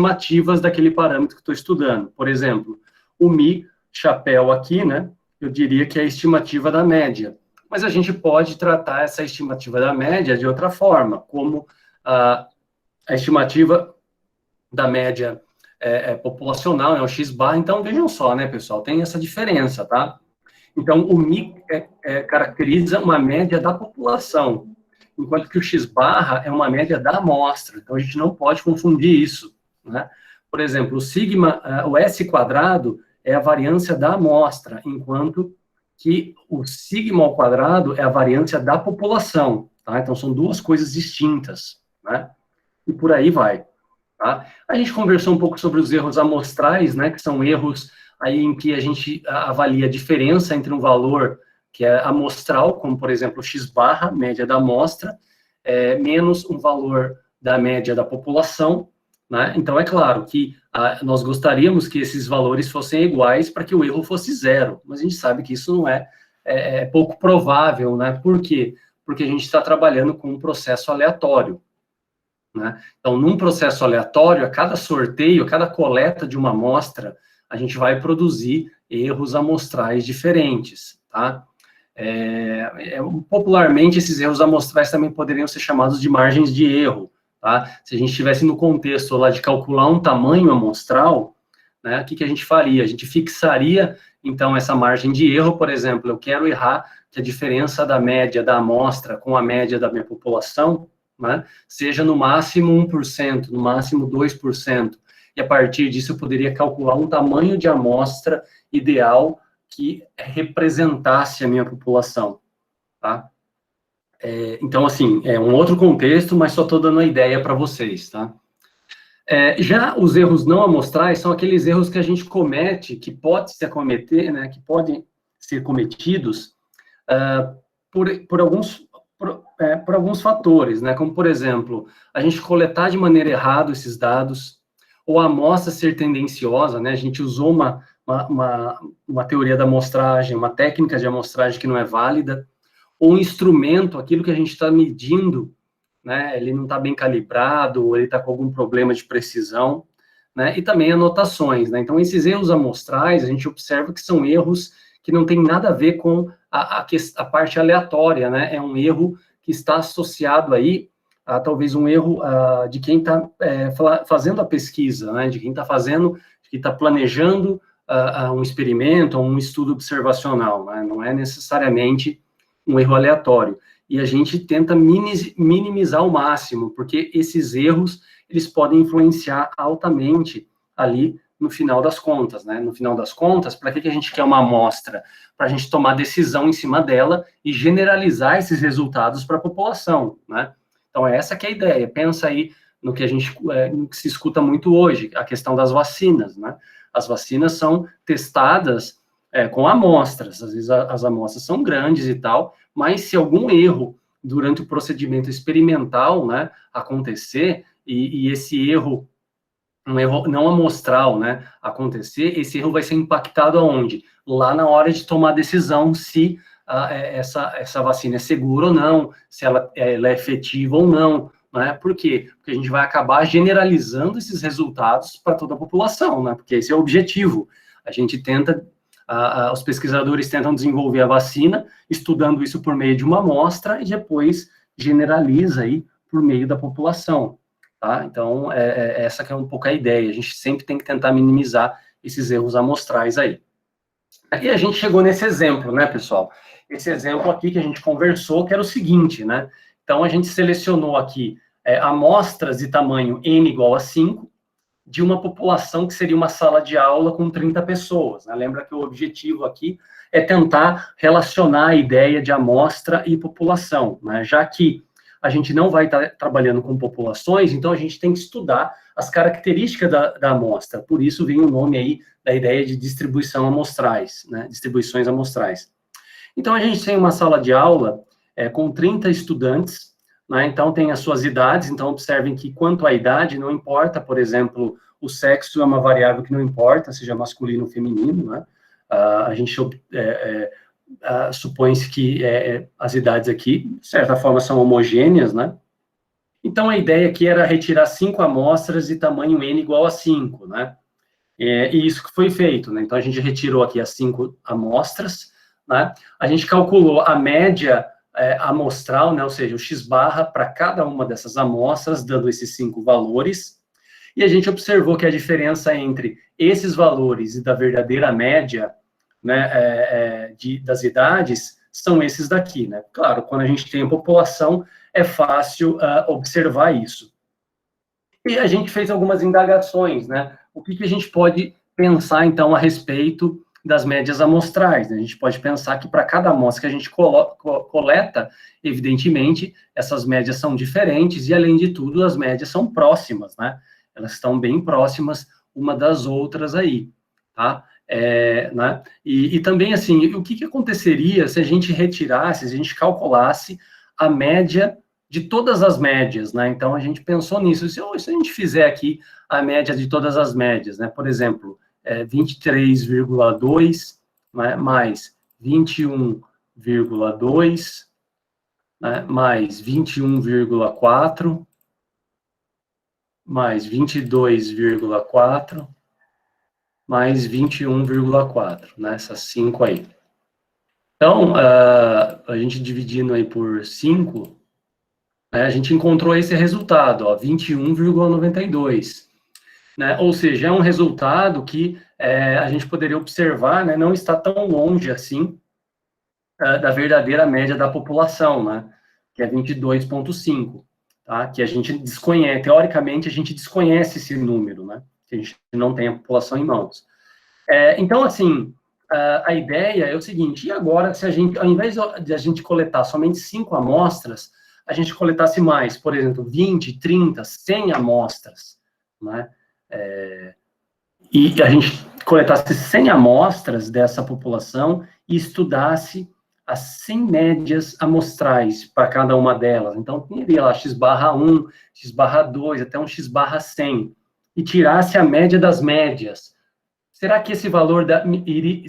estimativas daquele parâmetro que estou estudando. Por exemplo, o Mi, chapéu aqui, né, eu diria que é a estimativa da média. Mas a gente pode tratar essa estimativa da média de outra forma, como a estimativa da média populacional, é o X-bar. Então, vejam só, né, pessoal, tem essa diferença, tá? Então, o Mi caracteriza uma média da população, enquanto que o X-barra é uma média da amostra. Então, a gente não pode confundir isso, né? Por exemplo, o sigma, o S quadrado é a variância da amostra, enquanto que o sigma ao quadrado é a variância da população, tá? Então, são duas coisas distintas, né? E por aí vai, tá? A gente conversou um pouco sobre os erros amostrais, né? Que são erros aí em que a gente avalia a diferença entre um valor que é amostral, como, por exemplo, X-barra, média da amostra, menos um valor da média da população, né? Então, é claro que nós gostaríamos que esses valores fossem iguais para que o erro fosse zero, mas a gente sabe que isso não é pouco provável, né? Por quê? Porque a gente está trabalhando com um processo aleatório, né? Então, num processo aleatório, a cada sorteio, a cada coleta de uma amostra, a gente vai produzir erros amostrais diferentes, tá? Popularmente, esses erros amostrais também poderiam ser chamados de margens de erro, tá? Se a gente estivesse no contexto lá de calcular um tamanho amostral, né, o que a gente faria? A gente fixaria, então, essa margem de erro, por exemplo, eu quero errar que a diferença da média da amostra com a média da minha população, né, seja no máximo 1%, no máximo 2%, e a partir disso eu poderia calcular um tamanho de amostra ideal que representasse a minha população, tá? Então, assim, é um outro contexto, mas só estou dando a ideia para vocês, tá? Já os erros não amostrais são aqueles erros que a gente comete, que pode se cometer, né, que podem ser cometidos por alguns fatores, né, como, por exemplo, a gente coletar de maneira errada esses dados, ou a amostra ser tendenciosa, né, a gente usou uma teoria da amostragem, uma técnica de amostragem que não é válida, ou um instrumento, aquilo que a gente está medindo, né, ele não está bem calibrado, ou ele está com algum problema de precisão, né, e também anotações, né, então esses erros amostrais, a gente observa que são erros que não tem nada a ver com a parte aleatória, né, é um erro que está associado aí a talvez um erro de quem está fazendo a pesquisa, né, de quem está planejando um experimento, ou um estudo observacional, né, não é necessariamente um erro aleatório. E a gente tenta minimizar ao máximo, porque esses erros, eles podem influenciar altamente ali no final das contas, né? No final das contas, para que a gente quer uma amostra? Para a gente tomar decisão em cima dela e generalizar esses resultados para a população, né? Então, essa que é a ideia. Pensa aí no que no que se escuta muito hoje, a questão das vacinas, né? As vacinas são testadas com amostras, às vezes as amostras são grandes e tal, mas se algum erro durante o procedimento experimental, né, acontecer, e esse erro, um erro não amostral, né, acontecer, esse erro vai ser impactado aonde? Lá na hora de tomar a decisão se essa vacina é segura ou não, se ela é efetiva ou não, né? Por quê? Porque a gente vai acabar generalizando esses resultados para toda a população, né? Porque esse é o objetivo. A gente tenta os pesquisadores tentam desenvolver a vacina, estudando isso por meio de uma amostra, e depois generaliza aí por meio da população, tá? Então, essa que é um pouco a ideia, a gente sempre tem que tentar minimizar esses erros amostrais aí. E a gente chegou nesse exemplo, né, pessoal? Esse exemplo aqui que a gente conversou, que era o seguinte, né? Então, a gente selecionou aqui amostras de tamanho n igual a 5, de uma população que seria uma sala de aula com 30 pessoas, né? Lembra que o objetivo aqui é tentar relacionar a ideia de amostra e população, né? Já que a gente não vai estar trabalhando com populações, então a gente tem que estudar as características da amostra, por isso vem o nome aí da ideia de distribuição amostrais, né? Distribuições amostrais. Então, a gente tem uma sala de aula com 30 estudantes, né? Então, tem as suas idades, então observem que quanto à idade, não importa, por exemplo, o sexo é uma variável que não importa, seja masculino ou feminino, né? A gente supõe-se que as idades aqui, de certa forma, são homogêneas, né? Então, a ideia aqui era retirar 5 amostras de tamanho N igual a 5, né? E isso que foi feito, né? Então, a gente retirou aqui as 5 amostras, né? A gente calculou a média amostral, né? Ou seja, o x-barra para cada uma dessas amostras, dando esses 5 valores, e a gente observou que a diferença entre esses valores e da verdadeira média, né, das idades, são esses daqui, né? Claro, quando a gente tem a população, é fácil observar isso. E a gente fez algumas indagações, né? O que a gente pode pensar, então, a respeito das médias amostrais, né? A gente pode pensar que para cada amostra que a gente coleta, evidentemente, essas médias são diferentes e, além de tudo, as médias são próximas, né? Elas estão bem próximas uma das outras aí, tá? Né? E também, assim, o que aconteceria se a gente retirasse, se a gente calculasse a média de todas as médias, né? Então, a gente pensou nisso. Se a gente fizer aqui a média de todas as médias, né? Por exemplo, 23,2, né? Mais 21,2, né? Mais 21,4, mais 22,4, mais 21,4, né? Essas 5 aí. Então, a gente dividindo aí por 5, a gente encontrou esse resultado, ó, 21,92, né? Ou seja, é um resultado que a gente poderia observar, né, não está tão longe assim da verdadeira média da população, né? Que é 22,5, tá? Que a gente desconhece, teoricamente a gente desconhece esse número, né? Que a gente não tem a população em mãos. Então, assim, a ideia é o seguinte: e agora, se a gente, ao invés de a gente coletar somente 5 amostras, a gente coletasse mais, por exemplo, 20, 30, 100 amostras, né? E a gente coletasse 100 amostras dessa população e estudasse as 100 médias amostrais para cada uma delas. Então, teria lá x/1, x/2, até um x/100, e tirasse a média das médias. Será que esse valor,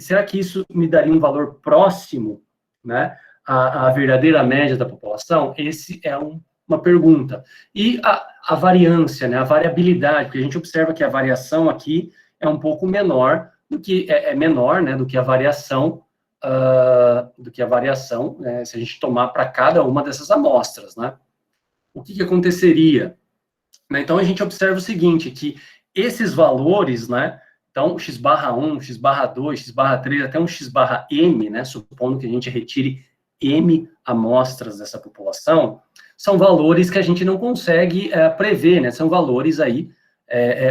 será que isso me daria um valor próximo, né, à verdadeira média da população? Esse é uma pergunta. E a variância, né, a variabilidade, porque a gente observa que a variação aqui é um pouco menor do que, menor, né, do que a variação, né, se a gente tomar para cada uma dessas amostras, né? O que aconteceria? Então, a gente observa o seguinte, que esses valores, né, então, x/1, x/2, x/3, até um x/m, né, supondo que a gente retire m amostras dessa população, são valores que a gente não consegue prever, né, são valores aí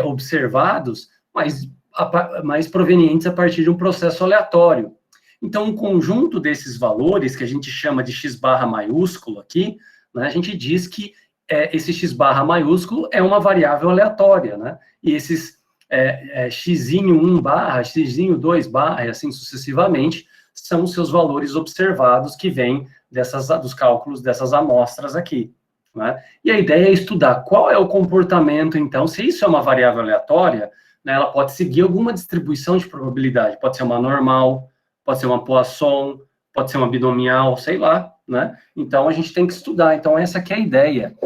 observados, mas provenientes a partir de um processo aleatório. Então, um conjunto desses valores, que a gente chama de x/ maiúsculo aqui, né, a gente diz que esse x/ maiúsculo é uma variável aleatória, né, e esses x1 barra, x2 barra, e assim sucessivamente, são os seus valores observados que vêm dos cálculos dessas amostras aqui, né? E a ideia é estudar qual é o comportamento, então, se isso é uma variável aleatória, né, ela pode seguir alguma distribuição de probabilidade, pode ser uma normal, pode ser uma Poisson, pode ser uma binomial, sei lá, né? Então, a gente tem que estudar. Então, essa aqui é a ideia.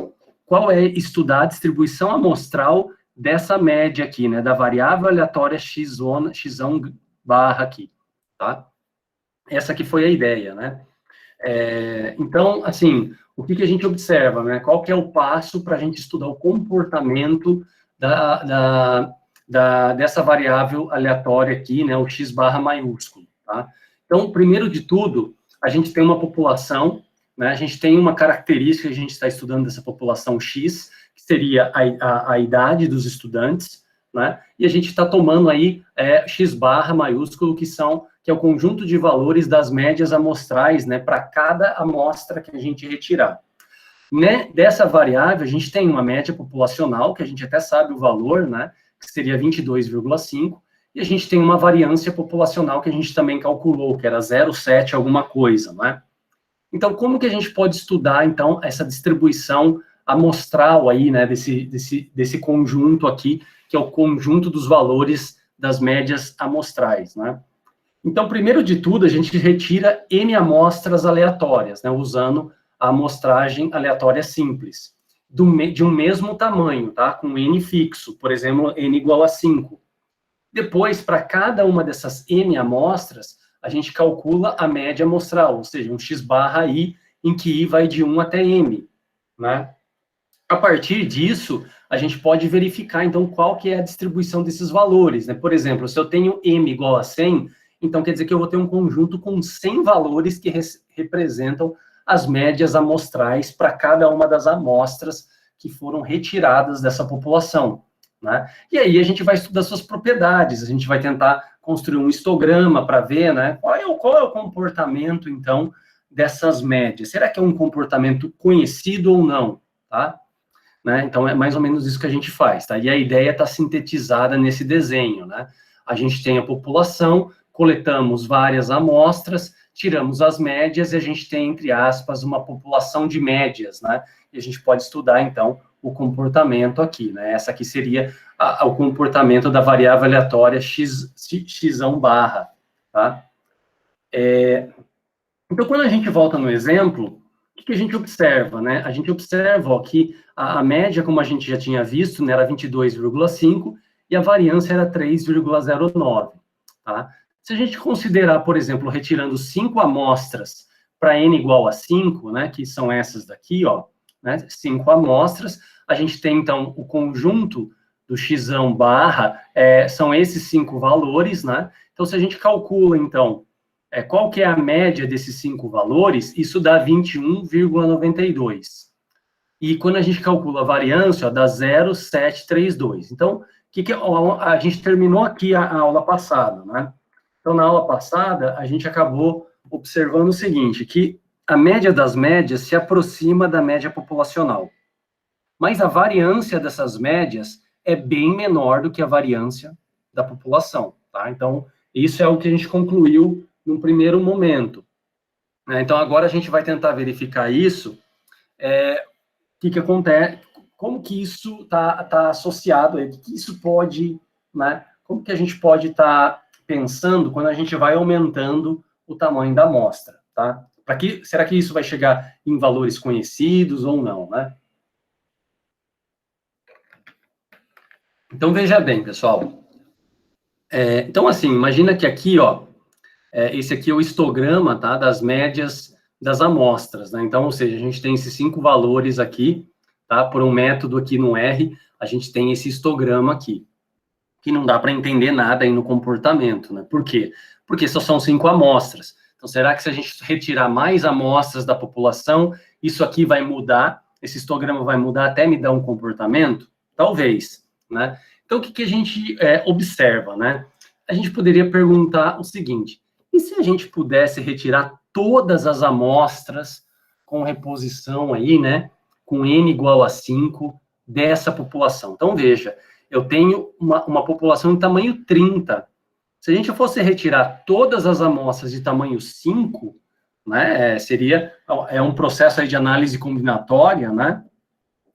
Qual é estudar a distribuição amostral dessa média aqui, né, da variável aleatória x1 barra aqui, tá? Essa aqui foi a ideia, né? Então, assim, o que a gente observa, né? Qual que é o passo para a gente estudar o comportamento dessa variável aleatória aqui, né, o x/ maiúsculo, tá? Então, primeiro de tudo, a gente tem uma população, né, a gente tem uma característica que a gente está estudando dessa população X, que seria a idade dos estudantes, né, e a gente está tomando aí x/ maiúsculo, que é o conjunto de valores das médias amostrais, né, para cada amostra que a gente retirar. Né, dessa variável, a gente tem uma média populacional, que a gente até sabe o valor, né, que seria 22,5, e a gente tem uma variância populacional que a gente também calculou, que era 0,7 alguma coisa, né? Então, como que a gente pode estudar, então, essa distribuição amostral aí, né, desse conjunto aqui, que é o conjunto dos valores das médias amostrais, né? Então, primeiro de tudo, a gente retira N amostras aleatórias, né, usando a amostragem aleatória simples. de um mesmo tamanho, tá? Com N fixo, por exemplo, N igual a 5. Depois, para cada uma dessas N amostras, a gente calcula a média amostral, ou seja, um x barra I, em que I vai de 1 até M, né? A partir disso, a gente pode verificar, então, qual que é a distribuição desses valores, né? Por exemplo, se eu tenho M igual a 100, então quer dizer que eu vou ter um conjunto com 100 valores que representam as médias amostrais para cada uma das amostras que foram retiradas dessa população, né? E aí a gente vai estudar suas propriedades, a gente vai tentar construir um histograma para ver, né, qual é o comportamento, então, dessas médias. Será que é um comportamento conhecido ou não, tá? Né? Então, é mais ou menos isso que a gente faz, tá? E a ideia está sintetizada nesse desenho, né? A gente tem a população, coletamos várias amostras, tiramos as médias e a gente tem, entre aspas, uma população de médias, né? E a gente pode estudar, então, o comportamento aqui, né? Essa aqui seria o comportamento da variável aleatória x1 barra, tá? Então, quando a gente volta no exemplo, o que a gente observa, né? A gente observa ó, que a média, como a gente já tinha visto, né, era 22,5 e a variância era 3,09, tá? Se a gente considerar, por exemplo, retirando 5 amostras para n igual a 5, né, que são essas daqui, ó, né, 5 amostras, a gente tem, então, o conjunto do x1 barra, são esses 5 valores, né? Então, se a gente calcula, então, qual que é a média desses 5 valores, isso dá 21,92. E quando a gente calcula a variância, ó, dá 0,732. Então, a gente terminou aqui a aula passada, né? Então, na aula passada, a gente acabou observando o seguinte, que a média das médias se aproxima da média populacional. Mas a variância dessas médias é bem menor do que a variância da população, tá? Então, isso é o que a gente concluiu num primeiro momento. Então, agora a gente vai tentar verificar isso, o que acontece, como que isso está associado, o que isso pode, né, como que a gente pode estar pensando quando a gente vai aumentando o tamanho da amostra, tá? Será que isso vai chegar em valores conhecidos ou não, né? Então, veja bem, pessoal. Então, assim, imagina que aqui, ó, esse aqui é o histograma, tá, das médias das amostras, né? Então, ou seja, a gente tem esses 5 valores aqui, tá? Por um método aqui no R, a gente tem esse histograma aqui, que não dá para entender nada aí no comportamento, né? Por quê? Porque só são 5 amostras. Então, será que se a gente retirar mais amostras da população, isso aqui vai mudar, esse histograma vai mudar até me dar um comportamento? Talvez, né? Então, o que a gente observa, né? A gente poderia perguntar o seguinte, e se a gente pudesse retirar todas as amostras com reposição aí, né, com N igual a 5 dessa população? Então, veja, eu tenho uma população de tamanho 30. Se a gente fosse retirar todas as amostras de tamanho 5, né, seria um processo aí de análise combinatória, né?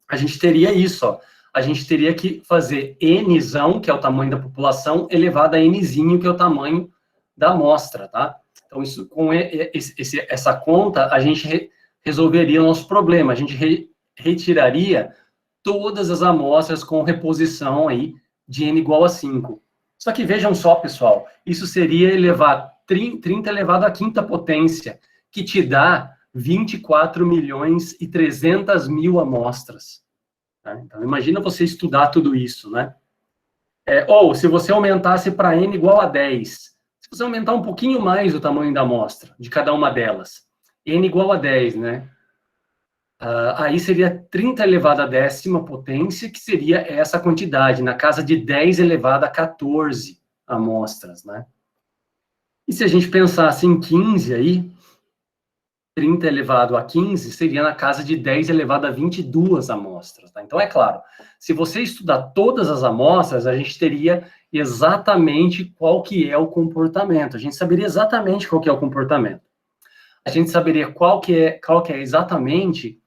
A gente teria isso, ó. A gente teria que fazer Nzão, que é o tamanho da população, elevado a Nzinho, que é o tamanho da amostra, tá? Então, isso, com essa conta, a gente resolveria o nosso problema. A gente retiraria todas as amostras com reposição aí de N igual a 5. Só que vejam só, pessoal, isso seria elevar 30 elevado à quinta potência, que te dá 24.300.000 amostras. Então, imagina você estudar tudo isso, né? Ou, se você aumentasse para N igual a 10, se você aumentar um pouquinho mais o tamanho da amostra, de cada uma delas, N igual a 10, né? Aí seria 30 elevado à décima potência, que seria essa quantidade, na casa de 10 elevado a 14 amostras, né? E se a gente pensasse em 15 aí, 30 elevado a 15 seria na casa de 10 elevado a 22 amostras, tá? Então, é claro, se você estudar todas as amostras, a gente teria exatamente qual que é o comportamento, a gente saberia exatamente qual que é o comportamento. A gente saberia qual que é exatamente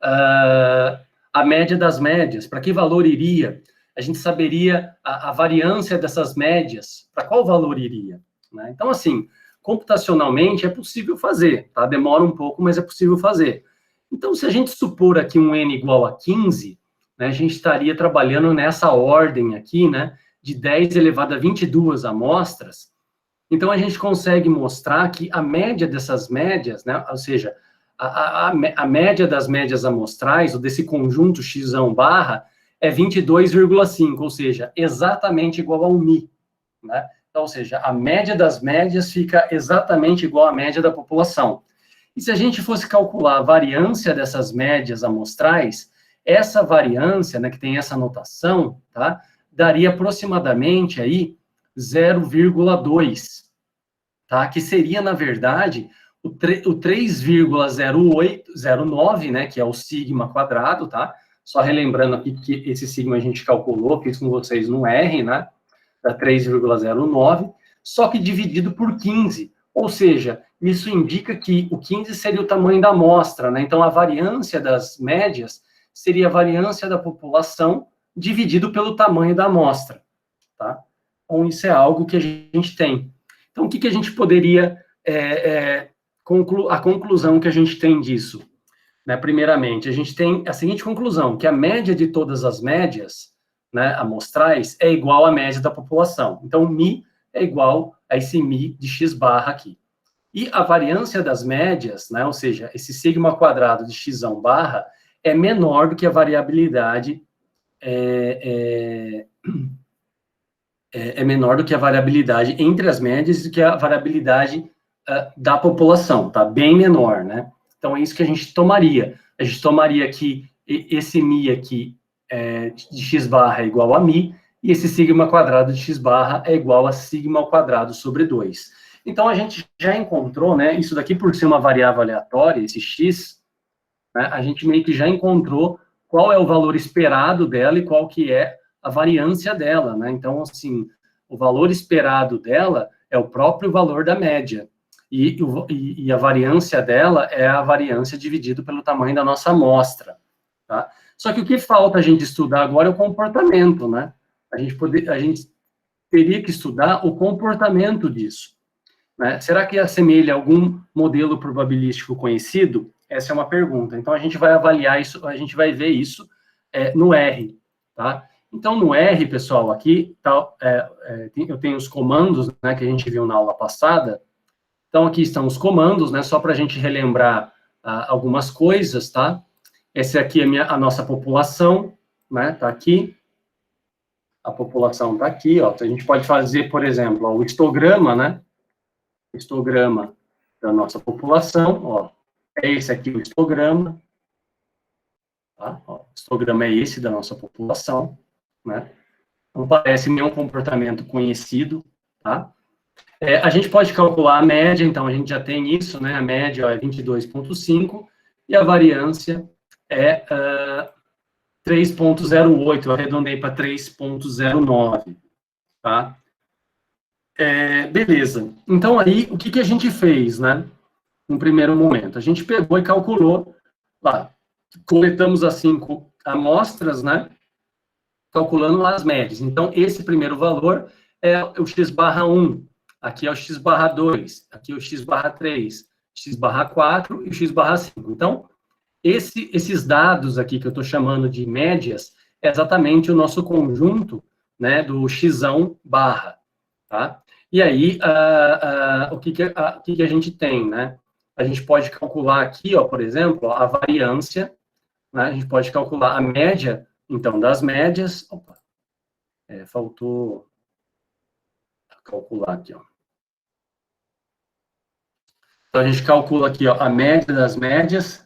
a média das médias, para que valor iria, a gente saberia a variância dessas médias, para qual valor iria, né? Então, assim, computacionalmente é possível fazer, tá? Demora um pouco, mas é possível fazer. Então, se a gente supor aqui um N igual a 15, né, a gente estaria trabalhando nessa ordem aqui, né, de 10 elevado a 22 amostras. Então, a gente consegue mostrar que a média dessas médias, né, ou seja, a média das médias amostrais, ou desse conjunto x barra, é 22,5, ou seja, exatamente igual ao μ, né? Então, ou seja, a média das médias fica exatamente igual à média da população. E se a gente fosse calcular a variância dessas médias amostrais, essa variância, né, que tem essa notação, tá, daria aproximadamente aí 0,2, tá, que seria, na verdade, o 3,0809, né, que é o sigma quadrado, tá? Só relembrando aqui que esse sigma a gente calculou, fiz com vocês no R, né? Da 3,09, só que dividido por 15. Ou seja, isso indica que o 15 seria o tamanho da amostra, né? Então, a variância das médias seria a variância da população dividido pelo tamanho da amostra, tá? Então, isso é algo que a gente tem. Então, o que a gente poderia... a conclusão que a gente tem disso, né? Primeiramente, a gente tem a seguinte conclusão, que a média de todas as médias, né, amostrais, é igual à média da população. Então, μ é igual a esse μ de x barra aqui. E a variância das médias, né, ou seja, esse sigma quadrado de x barra, é menor do que a variabilidade menor do que a variabilidade entre as médias do que a variabilidade da população, tá? Bem menor, né? Então, é isso que a gente tomaria. A gente tomaria que esse μ aqui de x barra é igual a μ, e esse sigma quadrado de x barra é igual a sigma ao quadrado sobre 2. Então, a gente já encontrou, né, isso daqui por ser uma variável aleatória, esse x, né, a gente meio que já encontrou qual é o valor esperado dela e qual que é a variância dela, né? Então, assim, o valor esperado dela é o próprio valor da média. E a variância dela é a variância dividido pelo tamanho da nossa amostra, tá? Só que o que falta a gente estudar agora é o comportamento, né? A gente teria que estudar o comportamento disso, né? Será que assemelha a algum modelo probabilístico conhecido? Essa é uma pergunta. Então, a gente vai avaliar isso, a gente vai ver isso no R, tá? Então, no R, pessoal, aqui, tá, eu tenho os comandos, né, que a gente viu na aula passada. Então, aqui estão os comandos, né, só para a gente relembrar algumas coisas, tá? Essa aqui é a nossa população, né, tá aqui. A população tá aqui, ó. Então, a gente pode fazer, por exemplo, ó, o histograma, né? Histograma da nossa população, ó. É esse aqui o histograma, tá? Ó, o histograma é esse da nossa população, né? Não parece nenhum comportamento conhecido, tá? A gente pode calcular a média, então a gente já tem isso, né? A média é 22,5 e a variância é 3,08, eu arredondei para 3,09, tá? Beleza. Então aí, o que a gente fez, né? No primeiro momento, a gente pegou e calculou lá, coletamos as 5 amostras, né? Calculando as médias. Então, esse primeiro valor é o x barra 1, aqui é o x barra 2, aqui é o x barra 3, x barra 4 e o x barra 5. Então, esses dados aqui que eu estou chamando de médias é exatamente o nosso conjunto, né, do x barra, tá? E aí, o que a gente tem, né? A gente pode calcular aqui, ó, por exemplo, a variância, né? A gente pode calcular a média, então, das médias. Opa, faltou calcular aqui, ó. Então, a gente calcula aqui, ó, a média das médias.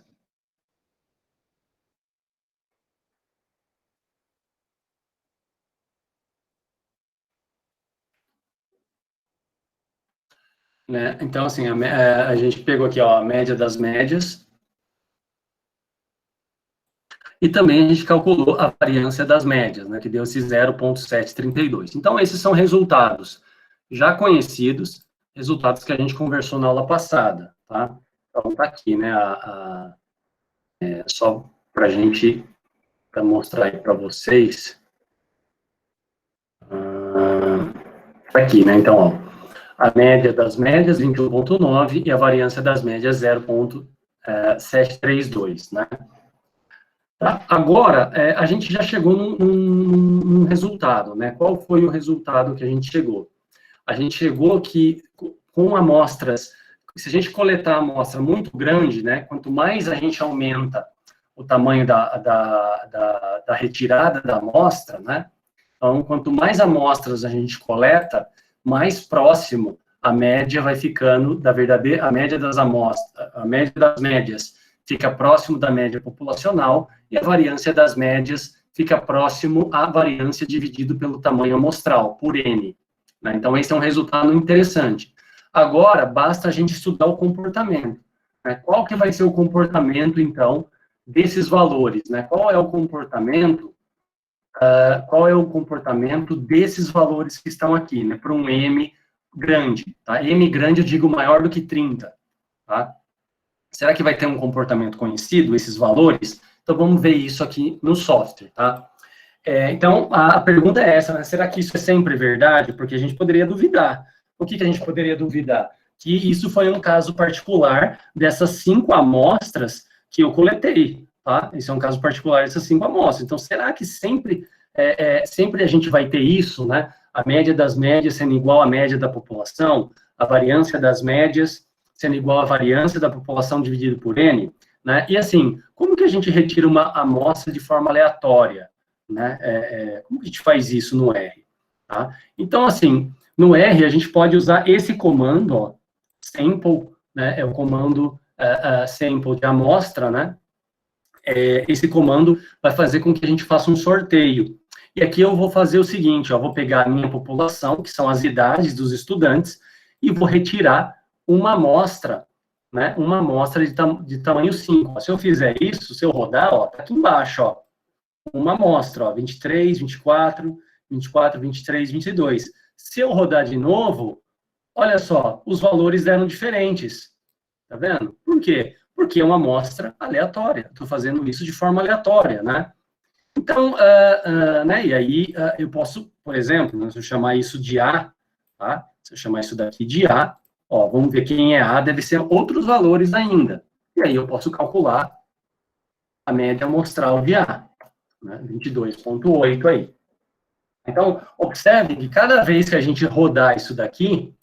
Né? Então, assim, a gente pegou aqui, ó, a média das médias. E também a gente calculou a variância das médias, né, que deu esse 0,732. Então, esses são resultados já conhecidos, resultados que a gente conversou na aula passada, tá? Então, tá aqui, né, só para a gente, para mostrar aí para vocês. Tá aqui, né, então, ó, a média das médias, 21,9, e a variância das médias, 0,732. 732, né? Tá? Agora, a gente já chegou num resultado, né? Qual foi o resultado que a gente chegou? A gente chegou que, com amostras, se a gente coletar amostra muito grande, né? Quanto mais a gente aumenta o tamanho da retirada da amostra, né? Então, quanto mais amostras a gente coleta, mais próximo a média vai ficando da verdadeira, a média das amostras, a média das médias fica próximo da média populacional e a variância das médias fica próximo à variância dividido pelo tamanho amostral, por N. Né? Então, esse é um resultado interessante. Agora, basta a gente estudar o comportamento. Né? Qual que vai ser o comportamento, então, desses valores? Né? Qual é o comportamento desses valores que estão aqui, né, para um M grande, tá? M grande eu digo maior do que 30, tá? Será que vai ter um comportamento conhecido, esses valores? Então, vamos ver isso aqui no software, tá? Então, a pergunta é essa, né? Será que isso é sempre verdade? Porque a gente poderia duvidar. O que a gente poderia duvidar? Que isso foi um caso particular dessas 5 amostras que eu coletei, tá? Esse é um caso particular dessas 5 amostras. Então, será que sempre a gente vai ter isso, né? A média das médias sendo igual à média da população, a variância das médias sendo igual à variância da população dividido por N, né? E assim, como que a gente retira uma amostra de forma aleatória, né? Como que a gente faz isso no R? Tá? Então, assim, no R a gente pode usar esse comando, ó, sample, né? É o comando sample de amostra, né? Esse comando vai fazer com que a gente faça um sorteio. E aqui eu vou fazer o seguinte, ó, vou pegar a minha população, que são as idades dos estudantes, e vou retirar uma amostra, né, uma amostra de tamanho 5. Se eu fizer isso, se eu rodar, ó, tá aqui embaixo, ó, uma amostra, ó, 23, 24, 24, 23, 22. Se eu rodar de novo, olha só, os valores eram diferentes. Tá vendo? Por quê? Porque é uma amostra aleatória. Estou fazendo isso de forma aleatória, né? Então, né, e aí eu posso, por exemplo, né, se eu chamar isso de A, tá? Se eu chamar isso daqui de A, ó, vamos ver quem é A, deve ser outros valores ainda. E aí eu posso calcular a média amostral de A, né? 22,8 aí. Então, observe que cada vez que a gente rodar isso daqui,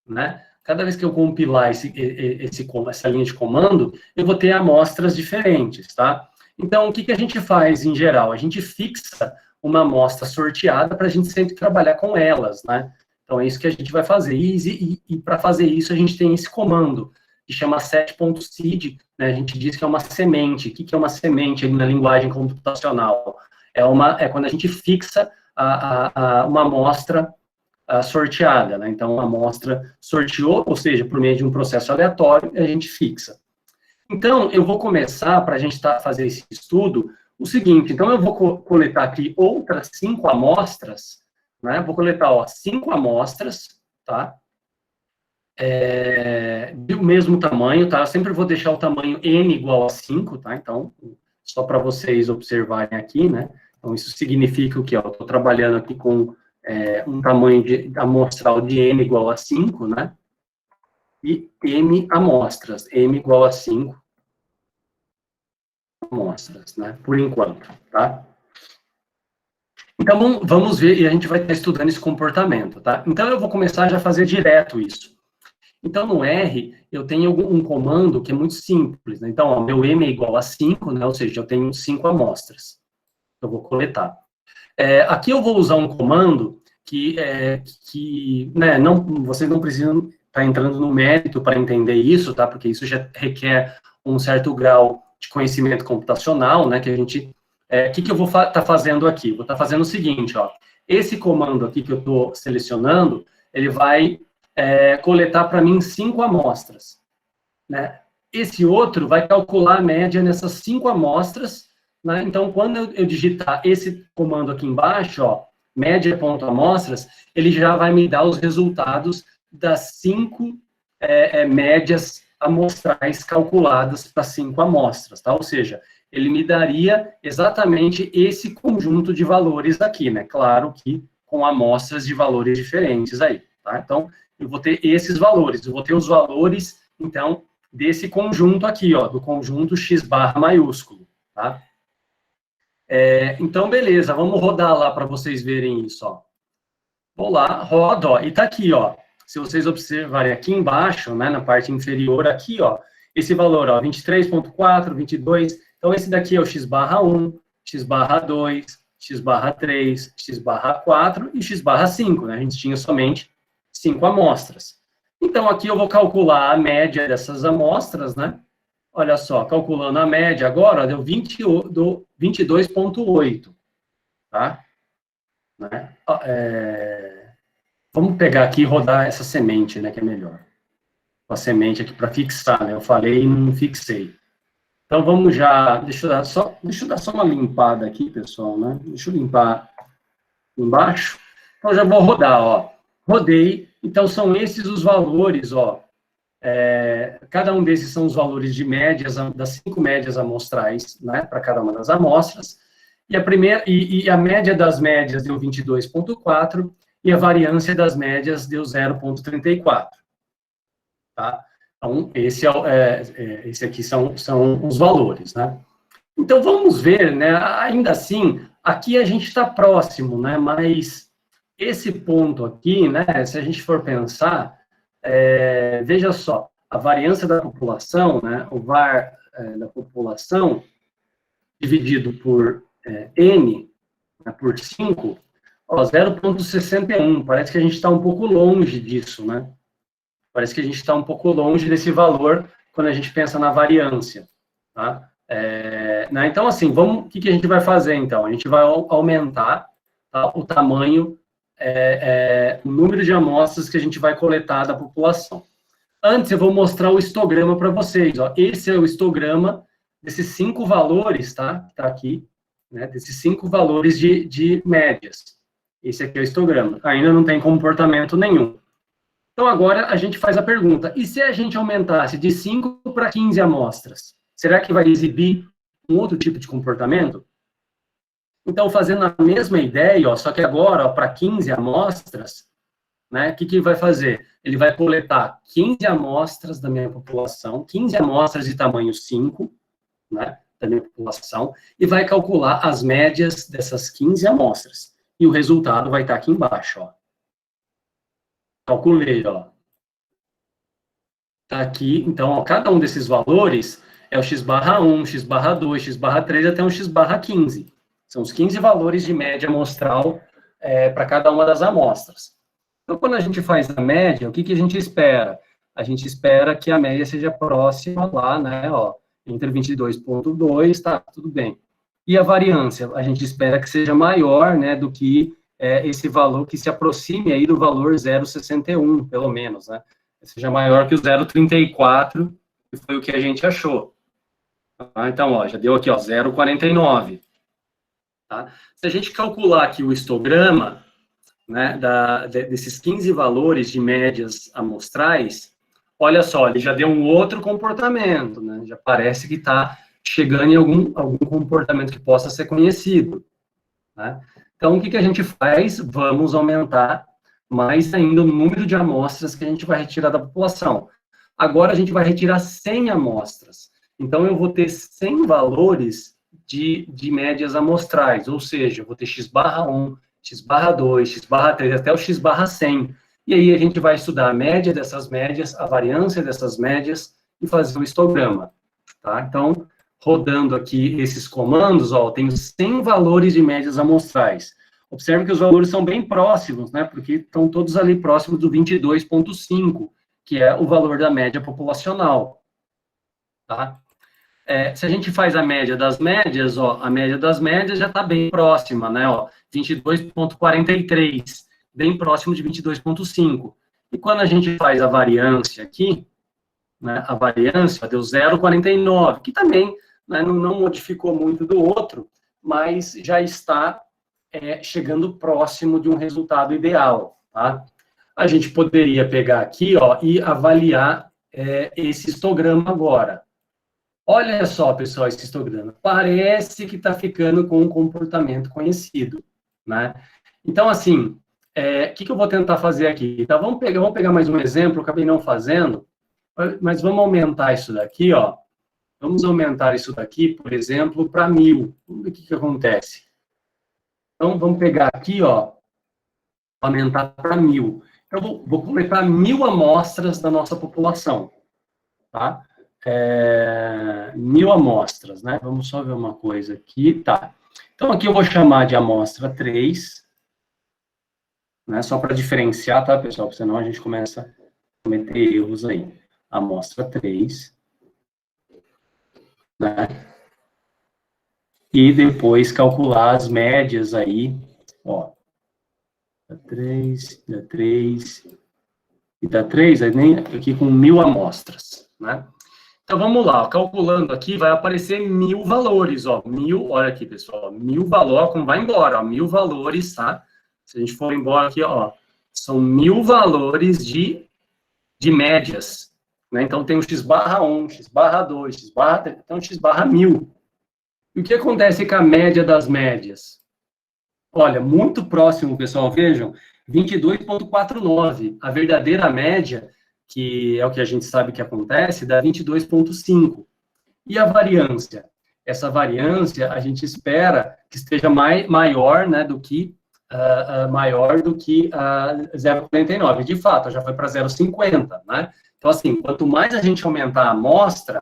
né, cada vez que eu compilar essa linha de comando, eu vou ter amostras diferentes, tá? Então, o que a gente faz em geral? A gente fixa uma amostra sorteada para a gente sempre trabalhar com elas, né? Então, é isso que a gente vai fazer. E para fazer isso, a gente tem esse comando, que chama set.seed, né? A gente diz que é uma semente. O que é uma semente na linguagem computacional? É quando a gente fixa uma amostra sorteada, né? Então, a amostra sorteou, ou seja, por meio de um processo aleatório, a gente fixa. Então, eu vou começar, para a gente fazer esse estudo, o seguinte, então eu vou coletar aqui outras 5 amostras, né? Vou coletar, ó, 5 amostras, tá? Do mesmo tamanho, tá? Eu sempre vou deixar o tamanho N igual a 5, tá? Então, só para vocês observarem aqui, né? Então, isso significa o quê? Eu estou trabalhando aqui com um tamanho amostral de N igual a 5, né? E M amostras, M igual a 5 amostras, né? Por enquanto, tá? Então, vamos ver, e a gente vai estar estudando esse comportamento, tá? Então, eu vou começar já a fazer direto isso. Então, no R, eu tenho um comando que é muito simples, né? Então, ó, meu M é igual a 5, né? Ou seja, eu tenho 5 amostras. Eu vou coletar. Aqui eu vou usar um comando que né, vocês não precisam estar entrando no mérito para entender isso, tá? Porque isso já requer um certo grau de conhecimento computacional, né? Que a gente... O que eu vou estar fazendo aqui? Vou estar fazendo o seguinte, ó. Esse comando aqui que eu estou selecionando, ele vai coletar para mim 5 amostras, né? Esse outro vai calcular a média nessas 5 amostras, né? Então, quando eu digitar esse comando aqui embaixo, ó, média.amostras, ele já vai me dar os resultados das 5 médias amostrais calculadas para 5 amostras, tá? Ou seja, ele me daria exatamente esse conjunto de valores aqui, né? Claro que com amostras de valores diferentes aí, tá? Então, eu vou ter esses valores, eu vou ter os valores, então, desse conjunto aqui, ó, do conjunto x barra maiúsculo, tá? Então, beleza, vamos rodar lá para vocês verem isso, ó. Vou lá, rodo, ó, e tá aqui, ó. Se vocês observarem aqui embaixo, né, na parte inferior aqui, ó, esse valor, ó, 23.4, 22, então esse daqui é o x barra 1, x barra 2, x barra 3, x barra 4 e x barra 5, né? A gente tinha somente 5 amostras. Então, aqui eu vou calcular a média dessas amostras, né? Olha só, calculando a média agora, deu 22,8, tá? Né? Vamos pegar aqui e rodar essa semente, né, que é melhor. A semente aqui para fixar, né? Eu falei e não fixei. Então, vamos já... Deixa eu dar só uma limpada aqui, pessoal, né? Deixa eu limpar embaixo. Então, já vou rodar, ó. Rodei. Então, são esses os valores, ó. Cada um desses são os valores de médias, das 5 médias amostrais, né? Para cada uma das amostras. E a média das médias deu 22,4 e a variância das médias deu 0,34. Tá? Então, esse aqui são os valores, né? Então, vamos ver, né? Ainda assim, aqui a gente está próximo, né? Mas esse ponto aqui, né? Se a gente for pensar, veja só, a variância da população, né? O VAR da população dividido por N, né, por 5, 0,61. Parece que a gente está um pouco longe disso, né? Parece que a gente está um pouco longe desse valor quando a gente pensa na variância, tá? Né? Então, assim, o que a gente vai fazer, então? A gente vai aumentar, tá, o tamanho, o número de amostras que a gente vai coletar da população. Antes, eu vou mostrar o histograma para vocês, ó. Esse é o histograma desses 5 valores, tá? Tá aqui, né? Desses 5 valores de médias. Esse aqui é o histograma. Ainda não tem comportamento nenhum. Então, agora a gente faz a pergunta, e se a gente aumentasse de 5 para 15 amostras? Será que vai exibir um outro tipo de comportamento? Então, fazendo a mesma ideia, ó, só que agora, para 15 amostras, né, o que vai fazer? Ele vai coletar 15 amostras da minha população, 15 amostras de tamanho 5, né, da minha população, e vai calcular as médias dessas 15 amostras. E o resultado vai estar aqui embaixo, ó. Calculei, ó. Tá aqui, então, ó, cada um desses valores é o x barra 1, x barra 2, x barra 3, até um x barra 15. São os 15 valores de média amostral para cada uma das amostras. Então, quando a gente faz a média, o que a gente espera? A gente espera que a média seja próxima lá, né, ó, entre 22,2, tá, tudo bem. E a variância? A gente espera que seja maior, né, do que esse valor, que se aproxime aí do valor 0,61, pelo menos, né? Seja maior que o 0,34, que foi o que a gente achou. Tá? Então, ó, já deu aqui, ó, 0,49. Tá? Se a gente calcular aqui o histograma, né, desses 15 valores de médias amostrais, olha só, ele já deu um outro comportamento, né? Já parece que está chegando em algum comportamento que possa ser conhecido. Né? Então, o que a gente faz? Vamos aumentar mais ainda o número de amostras que a gente vai retirar da população. Agora, a gente vai retirar 100 amostras. Então, eu vou ter 100 valores de médias amostrais, ou seja, eu vou ter x barra 1, x barra 2, x barra 3, até o x barra 100. E aí, a gente vai estudar a média dessas médias, a variância dessas médias e fazer o histograma. Tá? Então, rodando aqui esses comandos, ó, tenho 100 valores de médias amostrais. Observe que os valores são bem próximos, né, porque estão todos ali próximos do 22,5, que é o valor da média populacional. Tá? Se a gente faz a média das médias, ó, a média das médias já está bem próxima, né, ó, 22,43, bem próximo de 22,5. E quando a gente faz a variância aqui, né, a variância deu 0,49, que também, né, não modificou muito do outro, mas já está chegando próximo de um resultado ideal, tá? A gente poderia pegar aqui, ó, e avaliar esse histograma agora. Olha só, pessoal, esse histograma. Parece que está ficando com um comportamento conhecido, né? Então, assim, o que eu vou tentar fazer aqui? Então, vamos pegar mais um exemplo, eu acabei não fazendo, Mas vamos aumentar isso daqui, ó. Vamos aumentar isso daqui, por exemplo, para 1000. Vamos ver o que acontece. Então, vamos pegar aqui, ó, aumentar para 1000. Então, vou coletar 1000 amostras da nossa população, tá? 1000 amostras, né? Vamos só ver uma coisa aqui, tá? Então, aqui eu vou chamar de amostra 3, né? Só para diferenciar, tá, pessoal? Porque senão a gente começa a cometer erros aí. Amostra 3, né? E depois calcular as médias aí, ó. Dá 3, dá 3, e dá 3, aqui com 1000 amostras, né? Então, vamos lá, calculando aqui, vai aparecer 1000 valores, ó, 1000, olha aqui, pessoal, 1000 valores, como vai embora, ó, 1000 valores, tá? Se a gente for embora aqui, ó, são 1000 valores de médias, né? Então, tem o x barra 1, x barra 2, x barra 3, então, x barra 1000. E o que acontece com a média das médias? Olha, muito próximo, pessoal, vejam, 22,49. A verdadeira média, que é o que a gente sabe que acontece, dá 22,5. E a variância? Essa variância, a gente espera que esteja maior, né, do que 0,49. De fato, já foi para 0,50, né? Então, assim, quanto mais a gente aumentar a amostra,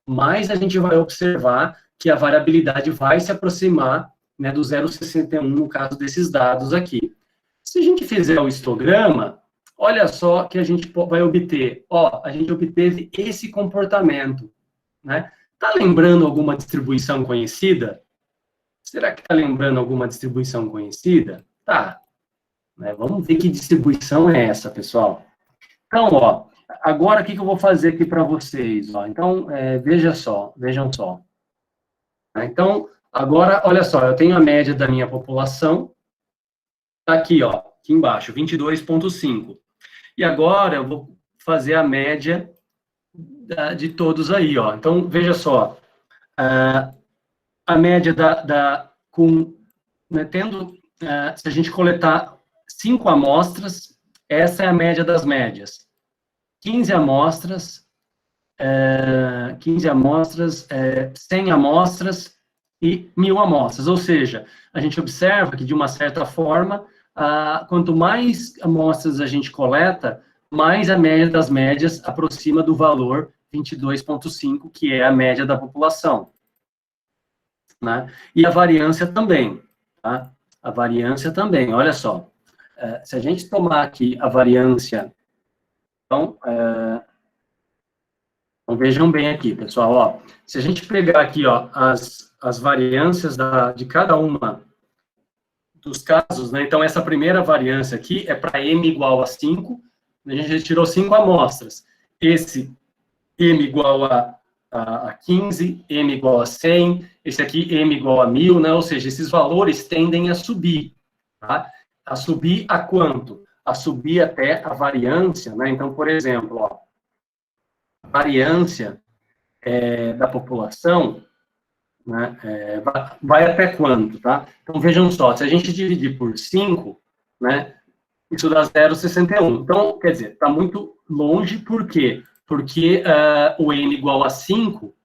mais a gente vai observar que a variabilidade vai se aproximar, né, do 0,61 no caso desses dados aqui. Se a gente fizer o histograma, olha só que a gente vai obter. Ó, a gente obteve esse comportamento, né? Tá lembrando alguma distribuição conhecida? Será que tá lembrando alguma distribuição conhecida? Tá. Né? Vamos ver que distribuição é essa, pessoal. Então, ó, agora o que eu vou fazer aqui para vocês? Ó? Então, vejam só. Então, agora, olha só, eu tenho a média da minha população, tá aqui, ó, aqui embaixo, 22,5. E agora eu vou fazer a média de todos aí, ó. Então, veja só, a média se a gente coletar 5 amostras, essa é a média das médias. 15 amostras, 100 amostras e 1000 amostras. Ou seja, a gente observa que, de uma certa forma, quanto mais amostras a gente coleta, mais a média das médias aproxima do valor 22,5, que é a média da população. Né? E a variância também, tá? A variância também, olha só. Se a gente tomar aqui a variância, então vejam bem aqui, pessoal, ó, se a gente pegar aqui, ó, as variâncias de cada uma dos casos, né, então essa primeira variância aqui é para m igual a 5, a gente retirou 5 amostras, esse m igual a 15, m igual a 100, esse aqui m igual a 1000, né, ou seja, esses valores tendem a subir, tá? A subir a quanto? A subir até a variância, né, então, por exemplo, ó, variância da população, né, vai até quanto, tá? Então, vejam só, se a gente dividir por 5, né, isso dá 0,61. Então, quer dizer, está muito longe, por quê? Porque o n igual a 5,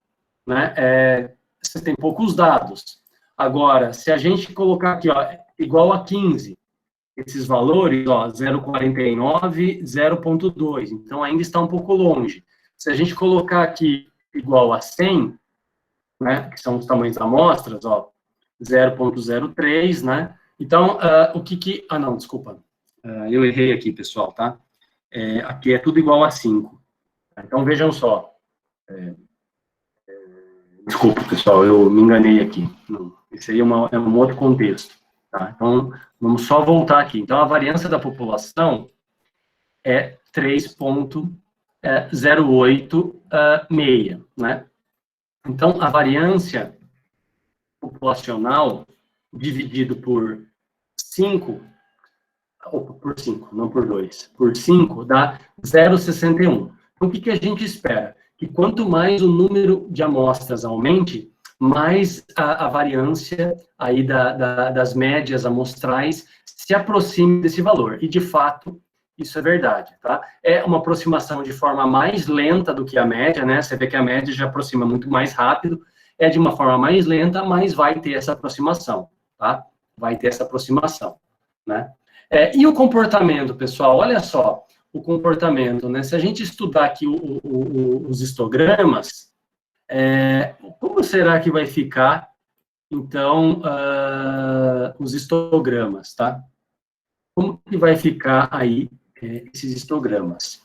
né, você tem poucos dados. Agora, se a gente colocar aqui, ó, igual a 15, esses valores, ó, 0,49, 0,2, então ainda está um pouco longe. Se a gente colocar aqui igual a 100, né, que são os tamanhos da amostras, ó, 0,03, né? Então, não, desculpa. Eu errei aqui, pessoal, tá? Aqui é tudo igual a 5. Então, vejam só. Desculpa, pessoal, eu me enganei aqui. Não, esse aí é um outro contexto. Tá? Então, vamos só voltar aqui. Então, a variância da população é 3,086, né? Então, a variância populacional dividido por 5, por 5, não por 2, por 5 dá 0,61. Então, o que a gente espera? Que quanto mais o número de amostras aumente, mais a variância aí das médias amostrais se aproxime desse valor. E, de fato, Isso é verdade, tá? É uma aproximação de forma mais lenta do que a média, né? Você vê que a média já aproxima muito mais rápido, é de uma forma mais lenta, mas vai ter essa aproximação, tá? Vai ter essa aproximação, né? E o comportamento, pessoal? Olha só, o comportamento, né? Se a gente estudar aqui os histogramas, como será que vai ficar, então, os histogramas, tá? Como que vai ficar aí esses histogramas?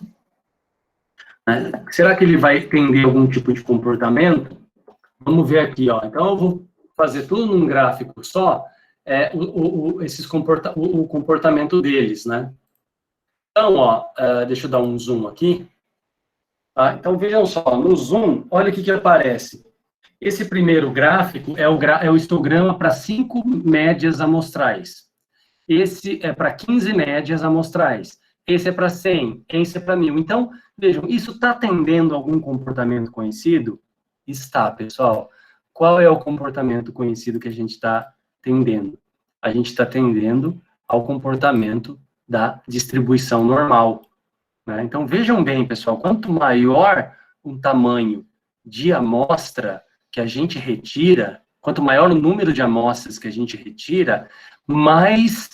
Será que ele vai entender algum tipo de comportamento? Vamos ver aqui, ó. Então, eu vou fazer tudo num gráfico só, o comportamento deles, né? Então, ó, deixa eu dar um zoom aqui. Tá? Então, vejam só, no zoom, olha o que aparece. Esse primeiro gráfico é o histograma para 5 médias amostrais. Esse é para 15 médias amostrais. Esse é para 100, esse é para 1.000. Então, vejam, isso está atendendo algum comportamento conhecido? Está, pessoal. Qual é o comportamento conhecido que a gente está atendendo? A gente está atendendo ao comportamento da distribuição normal, né? Então, vejam bem, pessoal, quanto maior o tamanho de amostra que a gente retira, quanto maior o número de amostras que a gente retira, mais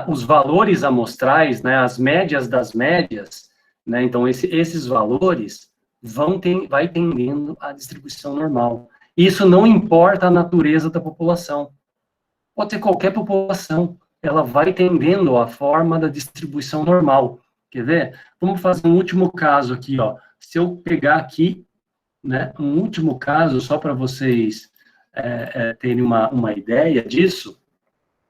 os valores amostrais, né, as médias das médias, né, então esses valores vai tendendo à distribuição normal. Isso não importa a natureza da população. Pode ter qualquer população, ela vai tendendo à forma da distribuição normal. Quer ver? Vamos fazer um último caso aqui, ó. Se eu pegar aqui, né, um último caso, só para vocês terem uma ideia disso,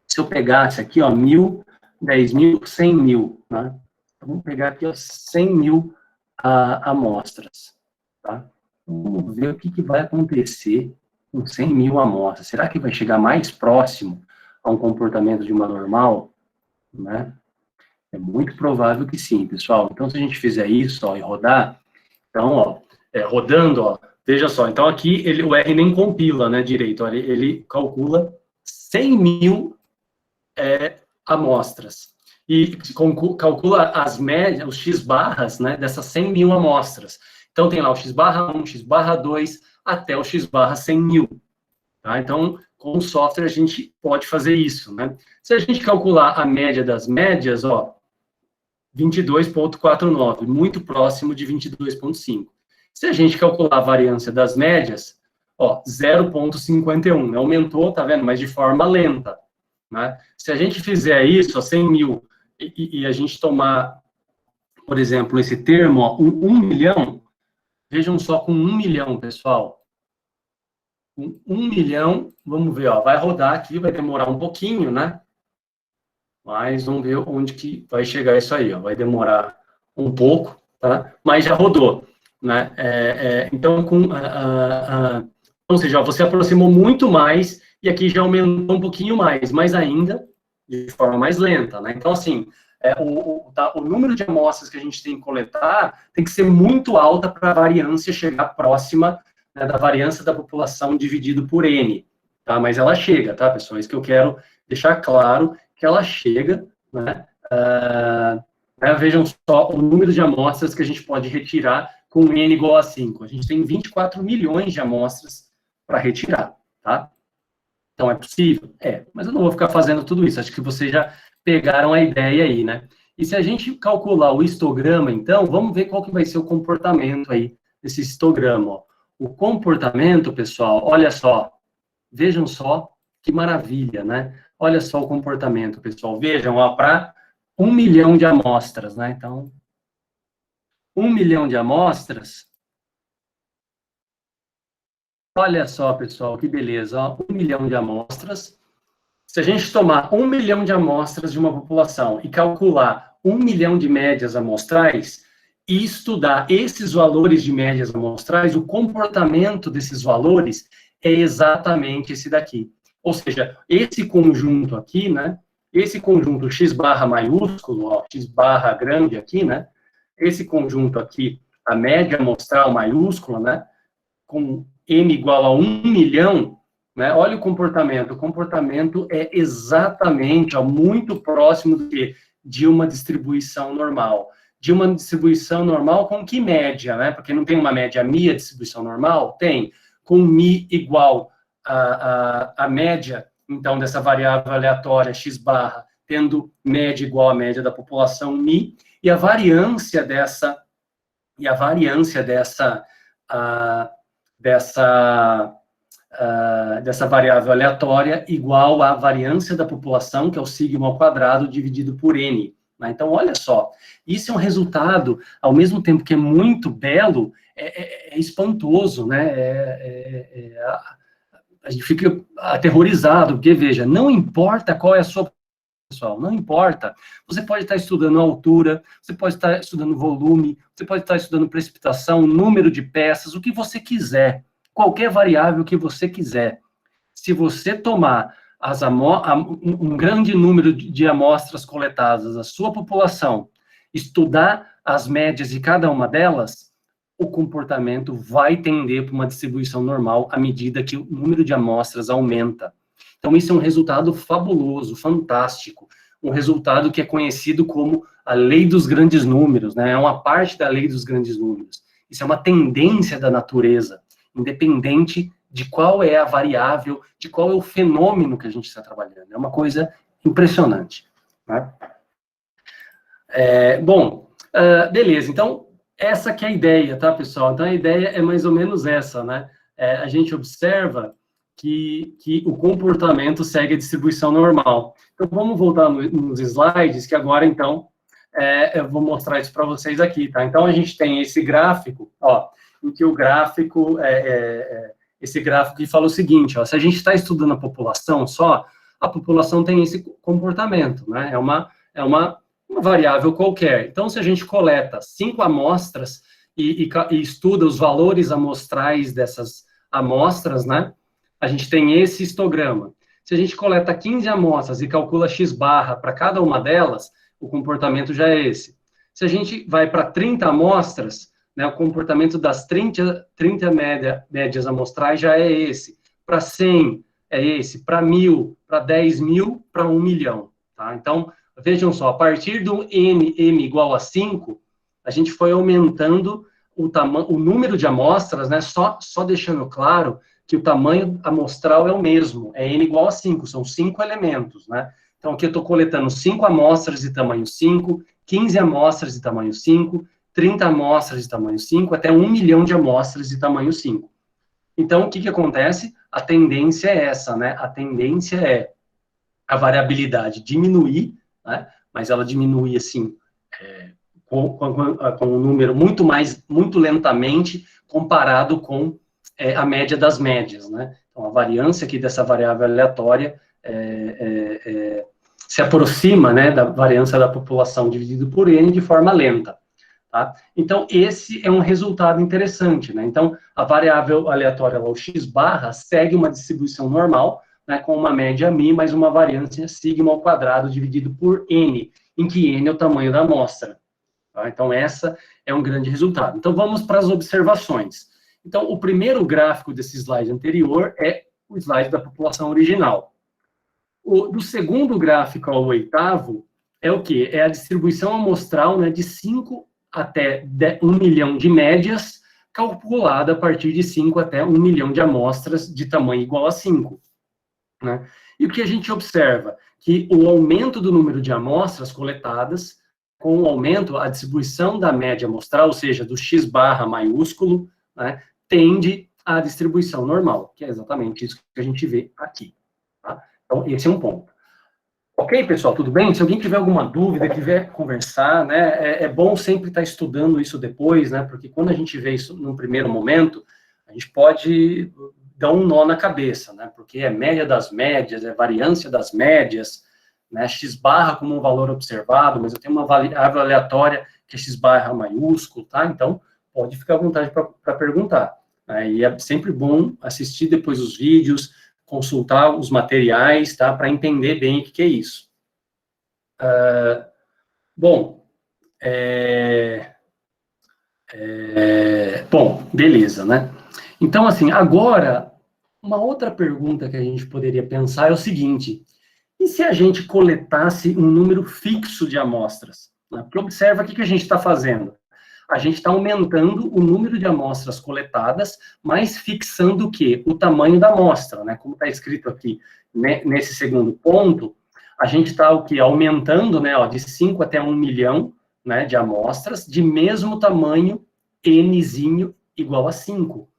se eu pegasse aqui, ó, 1.000, 10.000, 100.000, né? Vamos pegar aqui, ó, 100.000 amostras, tá? Vamos ver o que vai acontecer com 100.000 amostras. Será que vai chegar mais próximo a um comportamento de uma normal, né? É muito provável que sim, pessoal. Então, se a gente fizer isso, ó, e rodar, então, ó, rodando, ó, veja só, então aqui o R nem compila, né, direito, ó, ele calcula 100.000 amostras. E calcula as médias, os x-barras, né, dessas 100.000 amostras. Então, tem lá o x-1, x-2, até o x-barra 100.000. Tá? Então, com o software, a gente pode fazer isso, né? Se a gente calcular a média das médias, ó, 22,49, muito próximo de 22,5. Se a gente calcular a variância das médias, ó, 0,51, né? Aumentou, tá vendo? Mas de forma lenta, né? Se a gente fizer isso, ó, 100.000, e a gente tomar, por exemplo, esse termo, ó, 1 milhão, vejam só, com 1 milhão, pessoal, com 1 milhão, vamos ver, ó, vai rodar aqui, vai demorar um pouquinho, né? Mas vamos ver onde que vai chegar isso aí, ó. Vai demorar um pouco, tá? Mas já rodou, né? Então, ou seja, ó, você aproximou muito mais e aqui já aumentou um pouquinho mais, mas ainda de forma mais lenta, né? Então, assim, o número de amostras que a gente tem que coletar tem que ser muito alta para a variância chegar próxima, né, da variância da população dividido por N, tá? Mas ela chega, tá, pessoal? Isso que eu quero deixar claro, que ela chega, né? Vejam só o número de amostras que a gente pode retirar com N igual a 5. A gente tem 24 milhões de amostras para retirar, tá? Então, é possível? Mas eu não vou ficar fazendo tudo isso. Acho que vocês já pegaram a ideia aí, né? E se a gente calcular o histograma, então, vamos ver qual que vai ser o comportamento aí desse histograma, ó. O comportamento, pessoal, olha só, vejam só que maravilha, né? Olha só o comportamento, pessoal. Vejam, ó, para 1 milhão de amostras, né? Então, 1 milhão de amostras. Olha só, pessoal, que beleza, ó, 1 milhão de amostras. Se a gente tomar 1 milhão de amostras de uma população e calcular 1 milhão de médias amostrais e estudar esses valores de médias amostrais, o comportamento desses valores é exatamente esse daqui. Ou seja, esse conjunto aqui, né? Esse conjunto x barra maiúsculo, ó, x barra grande aqui, né? Esse conjunto aqui, a média amostral maiúscula, né? Com M igual a 1 milhão, né? Olha o comportamento é exatamente, ó, muito próximo do quê? de uma distribuição normal. De uma distribuição normal com que média, né? Porque não tem uma média mi a distribuição normal? Tem. Com mi igual a média, então, dessa variável aleatória x barra, tendo média igual à média da população mi, e a variância dessa dessa variável aleatória igual à variância da população, que é o sigma ao quadrado, dividido por n. Então, olha só, isso é um resultado, ao mesmo tempo que é muito belo, é espantoso, né? A gente fica aterrorizado, porque, veja, não importa qual é a sua, pessoal, não importa. Você pode estar estudando altura, você pode estar estudando volume, você pode estar estudando precipitação, número de peças, o que você quiser, qualquer variável que você quiser. Se você tomar um grande número de amostras coletadas da sua população, estudar as médias de cada uma delas, o comportamento vai tender para uma distribuição normal à medida que o número de amostras aumenta. Então, isso é um resultado fabuloso, fantástico, um resultado que é conhecido como a lei dos grandes números, né? É uma parte da lei dos grandes números. Isso é uma tendência da natureza, independente de qual é a variável, de qual é o fenômeno que a gente está trabalhando. É uma coisa impressionante, né? Beleza, então, essa que é a ideia, tá, pessoal? Então, a ideia é mais ou menos essa, né? A gente observa que o comportamento segue a distribuição normal. Então, vamos voltar nos slides, que agora, então, eu vou mostrar isso para vocês aqui, tá? Então, a gente tem esse gráfico, ó, em que o gráfico, esse gráfico que fala o seguinte, ó, se a gente está estudando a população só, a população tem esse comportamento, né? É uma variável qualquer. Então, se a gente coleta 5 amostras e estuda os valores amostrais dessas amostras, né? A gente tem esse histograma. Se a gente coleta 15 amostras e calcula x barra para cada uma delas, o comportamento já é esse. Se a gente vai para 30 amostras, né, o comportamento das 30 médias amostrais já é esse. Para 100 é esse, para 1.000, para 10.000, para 1 milhão. Tá? Então, vejam só, a partir do m igual a 5, a gente foi aumentando o número de amostras, né, só deixando claro que o tamanho amostral é o mesmo, é n igual a 5, são 5 elementos, né? Então, aqui eu estou coletando 5 amostras de tamanho 5, 15 amostras de tamanho 5, 30 amostras de tamanho 5, até 1 milhão de amostras de tamanho 5. Então, o que acontece? A tendência é essa, né? A tendência é a variabilidade diminuir, né? Mas ela diminui, assim, com um número muito lentamente, comparado com a média das médias, né? Então, a variância aqui dessa variável aleatória se aproxima, né, da variância da população dividido por n de forma lenta, tá? Então, esse é um resultado interessante, né? Então, a variável aleatória, lá, o x barra, segue uma distribuição normal, né, com uma média mi, mais uma variância sigma ao quadrado dividido por n, em que n é o tamanho da amostra. Tá? Então, essa é um grande resultado. Então, vamos para as observações. Então, o primeiro gráfico desse slide anterior é o slide da população original. Do segundo gráfico ao oitavo é o quê? É a distribuição amostral, né, de 5 até 1 milhão de médias, calculada a partir de 5 até 1 milhão de amostras de tamanho igual a 5. Né? E o que a gente observa? Que o aumento do número de amostras coletadas, com o aumento, a distribuição da média amostral, ou seja, do x barra maiúsculo, né, tende à distribuição normal, que é exatamente isso que a gente vê aqui. Tá? Então, esse é um ponto. Ok, pessoal, tudo bem? Se alguém tiver alguma dúvida, quiser conversar, né, é bom sempre estar estudando isso depois, né, porque quando a gente vê isso num primeiro momento, a gente pode dar um nó na cabeça, né, porque é média das médias, é variância das médias, né, x barra como um valor observado, mas eu tenho uma variável aleatória que é x barra maiúsculo, tá? Então, pode ficar à vontade para perguntar. E é sempre bom assistir depois os vídeos, consultar os materiais, tá? Para entender bem o que é isso. Bom, beleza, né? Então, assim, agora, uma outra pergunta que a gente poderia pensar é o seguinte: E se a gente coletasse um número fixo de amostras? Né? Porque observa o que a gente está fazendo. A gente está aumentando o número de amostras coletadas, mas fixando o quê? O tamanho da amostra, né? Como está escrito aqui, né, nesse segundo ponto, a gente está o quê? Aumentando, né, ó, de 5 até 1 milhão, né, de amostras, de mesmo tamanho, nzinho igual a 5.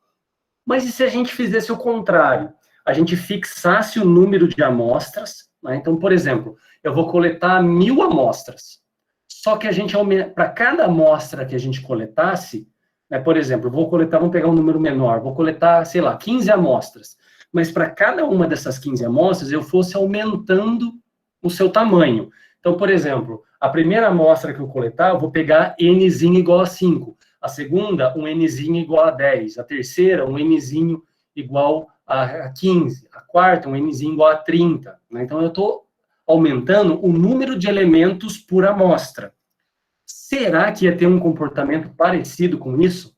Mas e se a gente fizesse o contrário? A gente fixasse o número de amostras, né? Então, por exemplo, eu vou coletar 1000 amostras. Só que a gente, para cada amostra que a gente coletasse, né, por exemplo, vamos pegar um número menor, vou coletar, sei lá, 15 amostras. Mas para cada uma dessas 15 amostras, eu fosse aumentando o seu tamanho. Então, por exemplo, a primeira amostra que eu coletar, eu vou pegar nzinho igual a 5. A segunda, um nzinho igual a 10. A terceira, um nzinho igual a 15. A quarta, um nzinho igual a 30. Né? Então, eu estou aumentando o número de elementos por amostra. Será que ia ter um comportamento parecido com isso?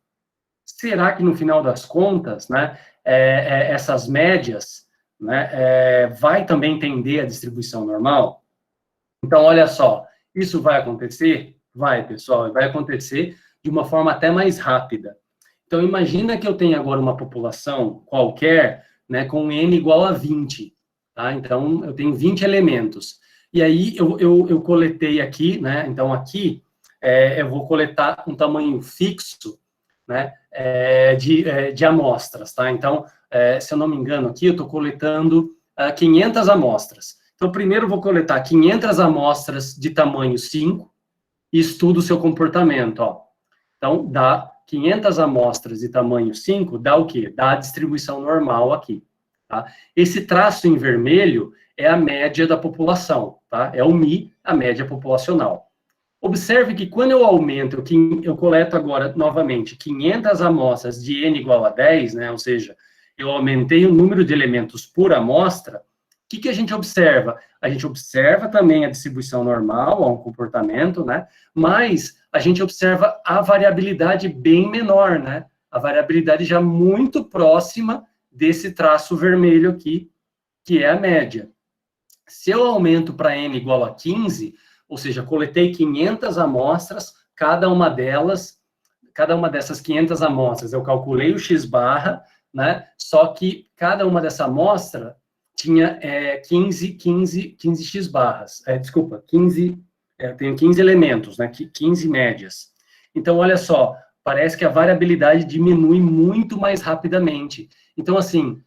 Será que, no final das contas, né, essas médias, né, vai também tender a distribuição normal? Então, olha só, isso vai acontecer? Vai, pessoal, vai acontecer de uma forma até mais rápida. Então, imagina que eu tenho agora uma população qualquer, né, com n igual a 20, tá? Então, eu tenho 20 elementos. E aí, eu coletei aqui, né, então aqui, eu vou coletar um tamanho fixo, né, de amostras, tá? Então, se eu não me engano aqui, eu estou coletando 500 amostras. Então, primeiro eu vou coletar 500 amostras de tamanho 5 e estudo o seu comportamento, ó. Então, dá 500 amostras de tamanho 5, dá o quê? Dá a distribuição normal aqui, tá? Esse traço em vermelho é a média da população, tá? É o MI, a média populacional. Observe que quando eu aumento, eu coleto agora, novamente, 500 amostras de n igual a 10, né? Ou seja, eu aumentei o número de elementos por amostra. O que a gente observa? A gente observa também a distribuição normal, um comportamento, né? Mas a gente observa a variabilidade bem menor, né? A variabilidade já muito próxima desse traço vermelho aqui, que é a média. Se eu aumento para n igual a 15, ou seja, coletei 500 amostras, cada uma dessas 500 amostras, eu calculei o x-barra, né? Só que cada uma dessa amostra tinha 15 x-barras. Desculpa, 15... tenho 15 elementos, né? 15 médias. Então, olha só, parece que a variabilidade diminui muito mais rapidamente. Então, assim,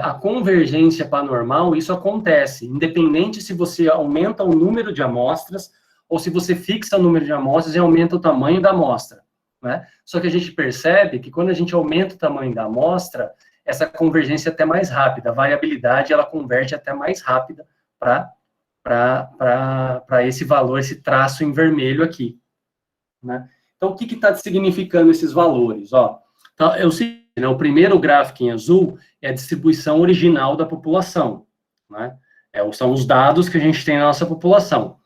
a convergência para normal, isso acontece, independente se você aumenta o número de amostras ou se você fixa o número de amostras e aumenta o tamanho da amostra, né? Só que a gente percebe que quando a gente aumenta o tamanho da amostra, essa convergência é até mais rápida, a variabilidade, ela converge até mais rápida para esse valor, esse traço em vermelho aqui, né? Então, o que está significando esses valores? Ó, então, né, o primeiro gráfico em azul é a distribuição original da população, né? São os dados que a gente tem na nossa população.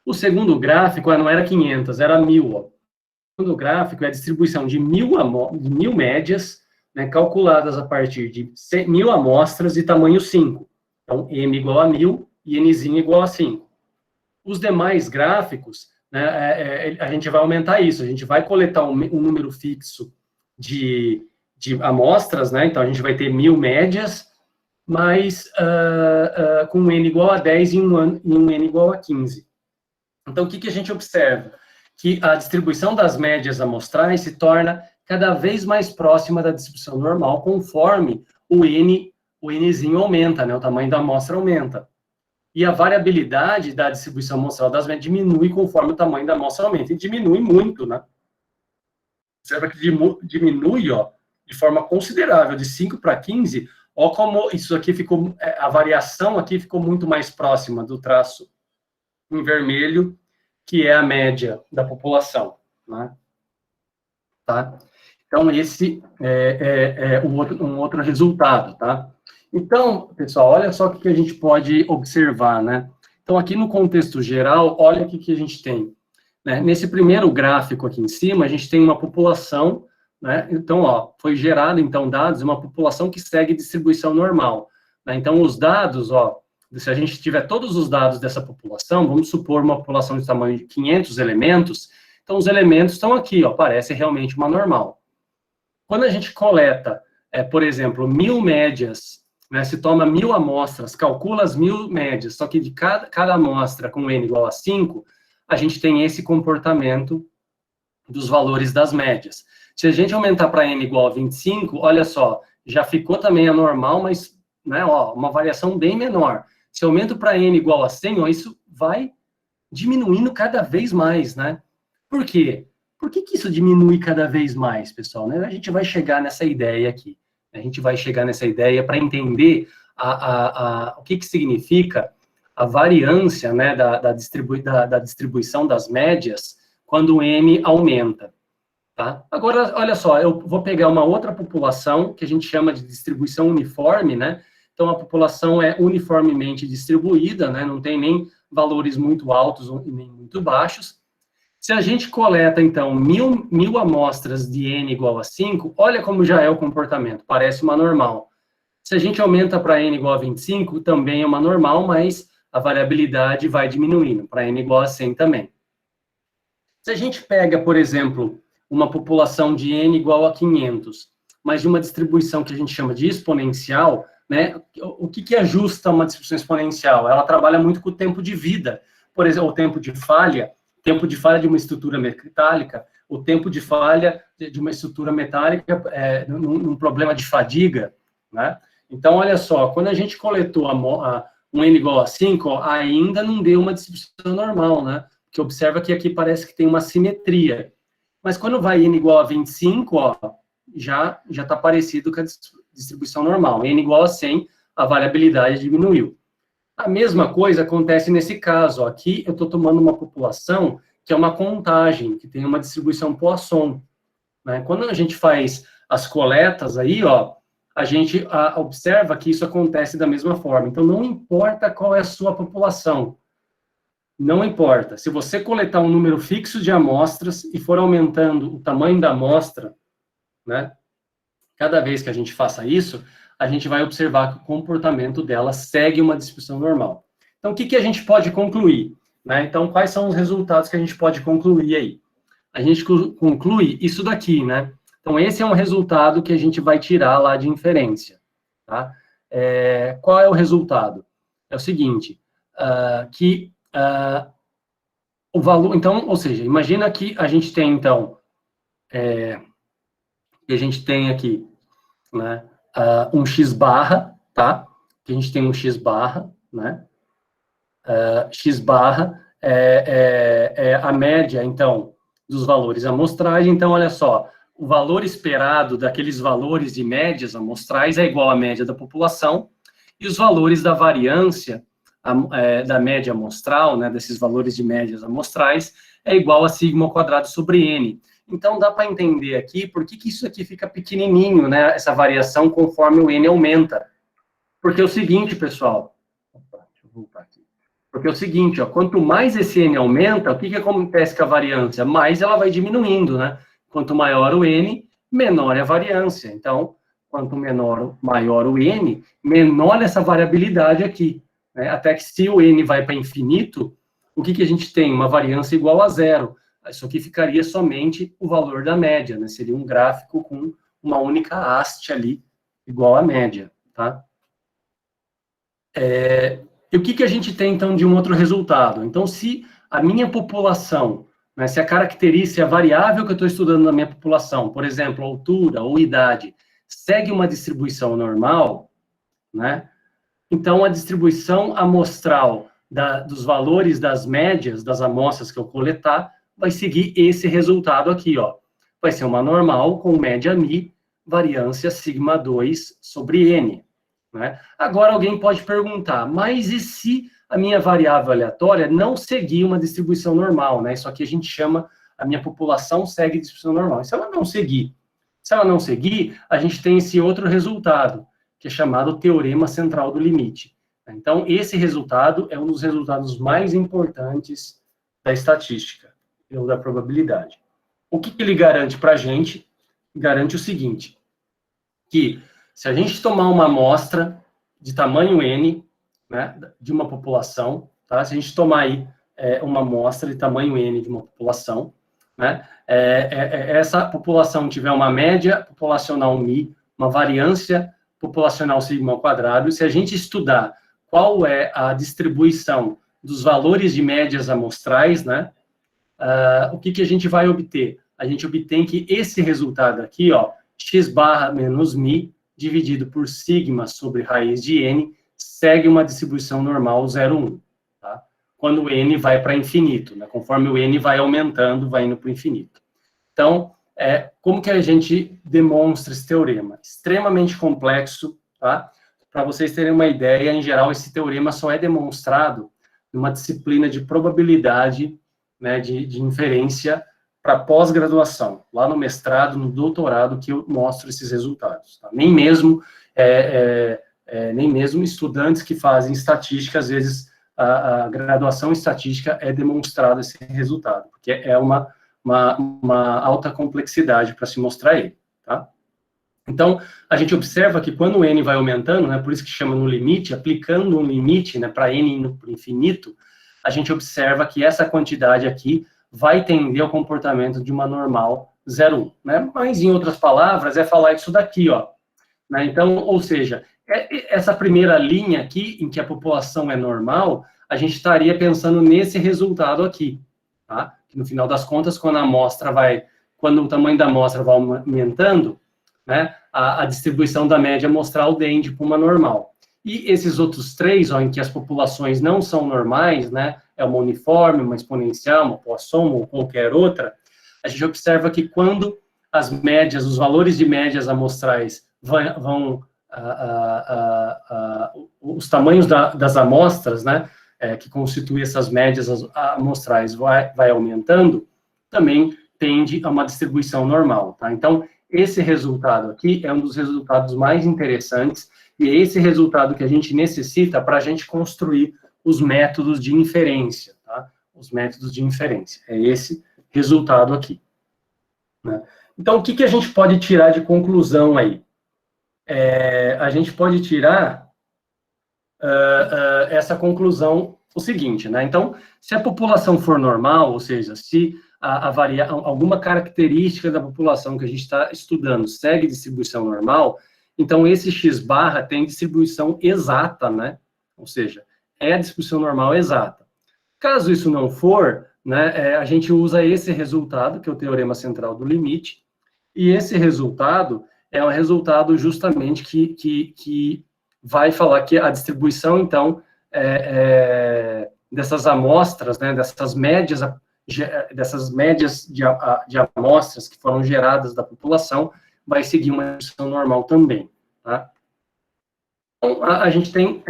O segundo gráfico não era 500, era 1000. Ó. O segundo gráfico é a distribuição de 1000 médias, né, calculadas a partir de 1000 amostras de tamanho 5. Então, M igual a 1000 e Nzinho igual a 5. Os demais gráficos, né, a gente vai aumentar isso, a gente vai coletar um número fixo de amostras, né, então a gente vai ter 1000 médias, mas com um N igual a 10 e um N igual a 15. Então, o que a gente observa? Que a distribuição das médias amostrais se torna cada vez mais próxima da distribuição normal, conforme o Nzinho aumenta, né, o tamanho da amostra aumenta. E a variabilidade da distribuição amostral das médias diminui conforme o tamanho da amostra aumenta. E diminui muito, né? Observa que diminui, ó, de forma considerável, de 5 para 15, ó como isso aqui ficou, a variação aqui ficou muito mais próxima do traço em vermelho, que é a média da população, né? Tá? Então, esse é um outro resultado, tá? Então, pessoal, olha só o que a gente pode observar, né? Então, aqui no contexto geral, olha o que a gente tem. Né? Nesse primeiro gráfico aqui em cima, a gente tem uma população, né? Então, ó, foi gerado, então, dados de uma população que segue distribuição normal. Né? Então, os dados, ó, se a gente tiver todos os dados dessa população, vamos supor uma população de tamanho de 500 elementos, então os elementos estão aqui, ó, parece realmente uma normal. Quando a gente coleta, por exemplo, 1000 médias, né, se toma 1000 amostras, calcula as 1000 médias, só que de cada amostra com n igual a 5, a gente tem esse comportamento dos valores das médias. Se a gente aumentar para n igual a 25, olha só, já ficou também anormal, mas, né, ó, uma variação bem menor. Se eu aumento para n igual a 100, ó, isso vai diminuindo cada vez mais, né? Por quê? Por que isso diminui cada vez mais, pessoal? Né? A gente vai chegar nessa ideia aqui. A gente vai chegar nessa ideia para entender o que significa a variância, né, da distribuição das médias quando o n aumenta. Tá? Agora, olha só, eu vou pegar uma outra população que a gente chama de distribuição uniforme, né? Então, a população é uniformemente distribuída, né? Não tem nem valores muito altos nem muito baixos. Se a gente coleta, então, 1000 amostras de n igual a 5, olha como já é o comportamento, parece uma normal. Se a gente aumenta para n igual a 25, também é uma normal, mas a variabilidade vai diminuindo, para n igual a 100 também. Se a gente pega, por exemplo, uma população de n igual a 500, mas de uma distribuição que a gente chama de exponencial, né? O que ajusta uma distribuição exponencial? Ela trabalha muito com o tempo de vida, por exemplo, o tempo de falha de uma estrutura metálica, o tempo de falha de uma estrutura metálica num problema de fadiga, né? Então, olha só, quando a gente coletou um n igual a 5, ó, ainda não deu uma distribuição normal, né? Porque observa que aqui parece que tem uma simetria. Mas quando vai n igual a 25, ó, já está parecido com a distribuição normal. N igual a 100, a variabilidade diminuiu. A mesma coisa acontece nesse caso. Ó. Aqui eu estou tomando uma população que é uma contagem, que tem uma distribuição Poisson. Né? Quando a gente faz as coletas aí, ó, a gente observa que isso acontece da mesma forma. Então, não importa qual é a sua população. Não importa. Se você coletar um número fixo de amostras e for aumentando o tamanho da amostra, né, cada vez que a gente faça isso, a gente vai observar que o comportamento dela segue uma distribuição normal. Então, o que a gente pode concluir? Né? Então, quais são os resultados que a gente pode concluir aí? A gente conclui isso daqui, né? Então, esse é um resultado que a gente vai tirar lá de inferência. Tá? Qual é o resultado? É o seguinte, o valor, então, ou seja, imagina que a gente tem, então, que a gente tem aqui, né, um x barra, tá? Que a gente tem um x barra, né? X barra é a média, então, dos valores amostrais. Então, olha só, o valor esperado daqueles valores de médias amostrais é igual à média da população, e os valores da variância da média amostral, né, desses valores de médias amostrais, é igual a sigma ao quadrado sobre n. Então, dá para entender aqui por que isso aqui fica pequenininho, né, essa variação conforme o n aumenta. Porque é o seguinte, pessoal, deixa eu voltar aqui. Porque é o seguinte, ó, quanto mais esse n aumenta, o que acontece com a variância? Mais ela vai diminuindo, né? Quanto maior o n, menor é a variância. Então, quanto maior o n, menor essa variabilidade aqui. Né? Até que se o n vai para infinito, o que a gente tem? Uma variância igual a zero. Isso aqui ficaria somente o valor da média, né? Seria um gráfico com uma única haste ali, igual à média, tá? E o que a gente tem, então, de um outro resultado? Então, se a minha população, né, se a característica, se a variável que eu estou estudando na minha população, por exemplo, altura ou idade, segue uma distribuição normal, né? Então, a distribuição amostral dos valores das médias das amostras que eu coletar vai seguir esse resultado aqui, ó. Vai ser uma normal com média μ, variância sigma 2 sobre n. Né? Agora, alguém pode perguntar, mas e se a minha variável aleatória não seguir uma distribuição normal? Né? Isso aqui a gente chama, a minha população segue distribuição normal. E se ela não seguir? Se ela não seguir, a gente tem esse outro resultado, que é chamado teorema central do limite. Então, esse resultado é um dos resultados mais importantes da estatística, ou da probabilidade. O que ele garante para a gente? Garante o seguinte, que se a gente tomar uma amostra de tamanho n, né, de uma população, tá? Se a gente tomar aí uma amostra de tamanho N de uma população, né, essa população tiver uma média populacional μ, uma variância populacional sigma ao quadrado, se a gente estudar qual é a distribuição dos valores de médias amostrais, né, o que a gente vai obter? A gente obtém que esse resultado aqui, ó, x barra menos μ, dividido por sigma sobre raiz de n, segue uma distribuição normal 0,1, tá? Quando o n vai para infinito, né? Conforme o n vai aumentando, vai indo para o infinito. Então, como que a gente demonstra esse teorema? Extremamente complexo, tá? Para vocês terem uma ideia, em geral, esse teorema só é demonstrado numa disciplina de probabilidade, né, de inferência para pós-graduação, lá no mestrado, no doutorado, que eu mostro esses resultados. Tá? Nem mesmo estudantes que fazem estatística, às vezes a graduação em estatística é demonstrado esse resultado, porque é uma alta complexidade para se mostrar ele. Tá? Então, a gente observa que quando o n vai aumentando, né, por isso que chama no limite, aplicando um limite, né, para n indo para o infinito, a gente observa que essa quantidade aqui vai tender ao comportamento de uma normal 0,1, né? Mas, em outras palavras, é falar isso daqui, ó. Né? Então, ou seja, essa primeira linha aqui, em que a população é normal, a gente estaria pensando nesse resultado aqui, tá? Que, no final das contas, quando o tamanho da amostra vai aumentando, né, a distribuição da média amostral tende para uma normal. E esses outros três, ó, em que as populações não são normais, né, é uma uniforme, uma exponencial, uma Poisson ou qualquer outra, a gente observa que quando as médias, os valores de médias amostrais os tamanhos das amostras, né, que constituem essas médias amostrais vai aumentando, também tende a uma distribuição normal, tá? Então, esse resultado aqui é um dos resultados mais interessantes, e é esse resultado que a gente necessita para a gente construir os métodos de inferência, tá? Os métodos de inferência. É esse resultado aqui. Né? Então, o que a gente pode tirar de conclusão aí? A gente pode tirar essa conclusão, o seguinte, né? Então, se a população for normal, ou seja, se alguma característica da população que a gente está estudando segue distribuição normal, então esse x barra tem distribuição exata, né? Ou seja, é a distribuição normal exata. Caso isso não for, né, a gente usa esse resultado, que é o teorema central do limite, e esse resultado é um resultado justamente que vai falar que a distribuição, então, dessas amostras, né, dessas médias de amostras que foram geradas da população, vai seguir uma distribuição normal também, tá? Então, a gente tem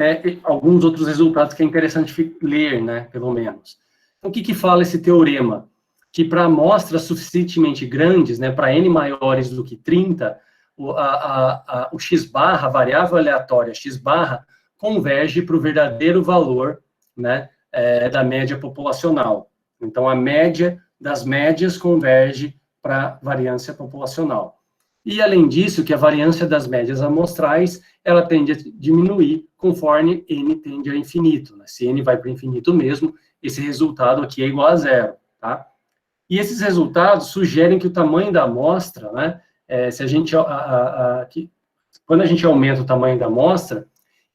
alguns outros resultados que é interessante ler, né, pelo menos. Então, o que fala esse teorema? Que para amostras suficientemente grandes, né, para n maiores do que 30, o x barra, a variável aleatória x barra, converge para o verdadeiro valor, né, da média populacional. Então, a média das médias converge para a variância populacional. E, além disso, que a variância das médias amostrais, ela tende a diminuir conforme n tende a infinito. Né? Se n vai para o infinito mesmo, esse resultado aqui é igual a zero. Tá? E esses resultados sugerem que o tamanho da amostra, né, se a gente, quando a gente aumenta o tamanho da amostra,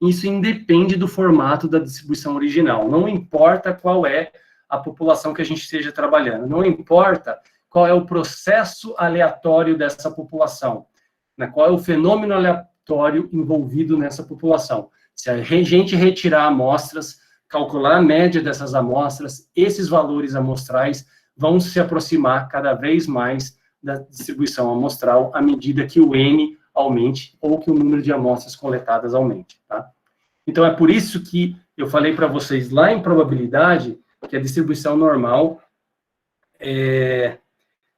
isso independe do formato da distribuição original. Não importa qual é a população que a gente esteja trabalhando, não importa qual é o processo aleatório dessa população, né, qual é o fenômeno aleatório envolvido nessa população. Se a gente retirar amostras, calcular a média dessas amostras, esses valores amostrais vão se aproximar cada vez mais da distribuição amostral à medida que o N aumente ou que o número de amostras coletadas aumente, tá? Então, é por isso que eu falei para vocês lá em probabilidade que a distribuição normal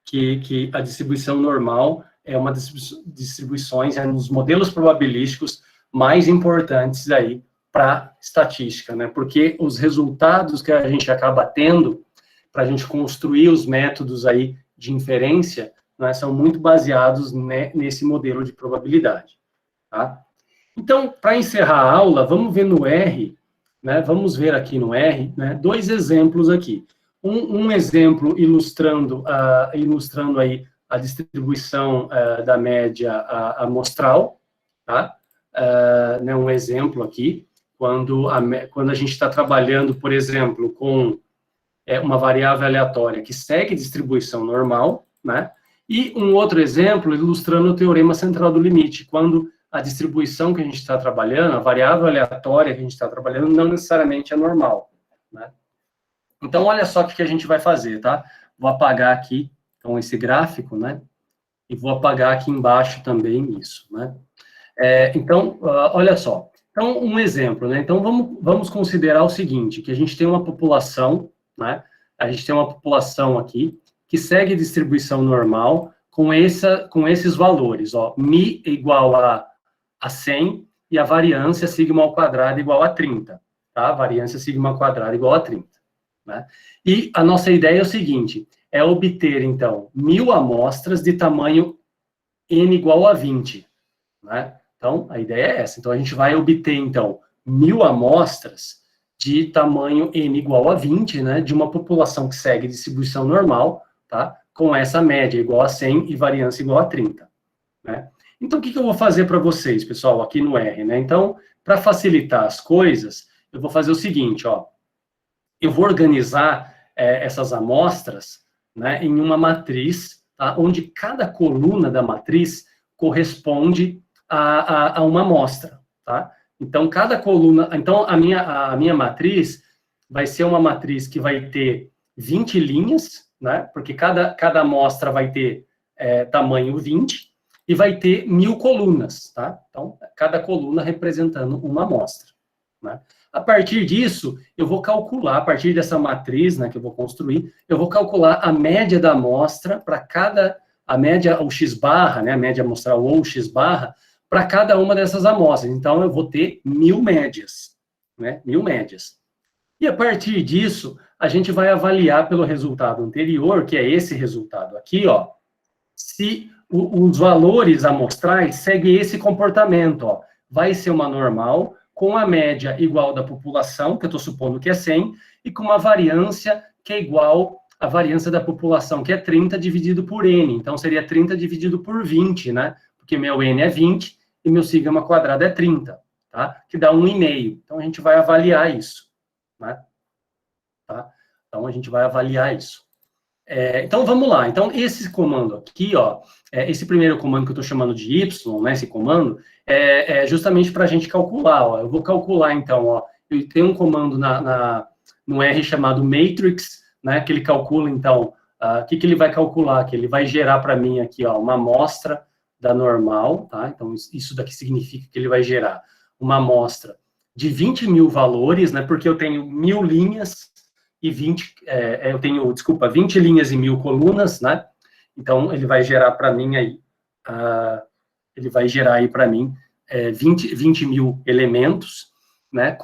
que a distribuição normal é uma das distribuições, nos modelos probabilísticos mais importantes aí para estatística, né? Porque os resultados que a gente acaba tendo para a gente construir os métodos aí de inferência, né, são muito baseados nesse modelo de probabilidade, tá? Então, para encerrar a aula, vamos ver no R né, vamos ver aqui no R, né, dois exemplos aqui. Um exemplo ilustrando aí a distribuição da média amostral, tá? Né, um exemplo aqui, quando a gente está trabalhando, por exemplo, com uma variável aleatória que segue distribuição normal, né? E um outro exemplo ilustrando o teorema central do limite, quando a distribuição que a gente está trabalhando, a variável aleatória que a gente está trabalhando, não necessariamente é normal, né? Então, olha só o que a gente vai fazer, tá? Vou apagar aqui, então, esse gráfico, né? E vou apagar aqui embaixo também isso, né? Então, olha só. Então, um exemplo, né? Então, vamos considerar o seguinte, que a gente tem uma população, né? A gente tem uma população aqui que segue distribuição normal com esses valores, ó. Mi igual a 100 e a variância sigma ao quadrado igual a 30, tá? A variância sigma ao quadrado igual a 30, né? E a nossa ideia é o seguinte, é obter, então, 1000 amostras de tamanho n igual a 20, né? Então, a ideia é essa. Então, a gente vai obter, então, 1000 amostras de tamanho n igual a 20, né, de uma população que segue distribuição normal, tá, com essa média igual a 100 e variância igual a 30, né? Então, o que eu vou fazer para vocês, pessoal, aqui no R, né? Então, para facilitar as coisas, eu vou fazer o seguinte, ó, eu vou organizar essas amostras, né, em uma matriz, tá, onde cada coluna da matriz corresponde a uma amostra, tá? Então, cada coluna... Então, a minha matriz vai ser uma matriz que vai ter 20 linhas, né? Porque cada amostra vai ter tamanho 20, e vai ter 1000 colunas, tá? Então, cada coluna representando uma amostra, né? A partir disso, eu vou calcular, a partir dessa matriz, né, que eu vou construir, eu vou calcular a média da amostra para cada... A média, o x barra, né, a média amostral ou x barra, para cada uma dessas amostras. Então, eu vou ter 1000 médias, né? 1000 médias. E a partir disso, a gente vai avaliar pelo resultado anterior, que é esse resultado aqui, ó, se os valores amostrais seguem esse comportamento, ó. Vai ser uma normal, com a média igual da população, que eu estou supondo que é 100, e com uma variância que é igual à variância da população, que é 30 dividido por n. Então, seria 30 dividido por 20, né? Porque meu n é 20 e meu sigma quadrado é 30, tá? Que dá 1,5. Então, a gente vai avaliar isso, né? Tá? Então, a gente vai avaliar isso. Então, vamos lá. Então, esse comando aqui, ó, esse primeiro comando que eu estou chamando de y, né, esse comando, é justamente para a gente calcular, ó. Eu vou calcular, então, ó, eu tenho um comando no R chamado matrix, né, que ele calcula, então, o que ele vai calcular? Que ele vai gerar para mim aqui, ó, uma amostra da normal, tá? Então, isso daqui significa que ele vai gerar uma amostra de 20.000 valores, né, porque eu tenho 1000 linhas e 20 linhas e 1000 colunas, né? Então, ele vai gerar para mim aí, ele vai gerar aí para mim 20.000 elementos, né?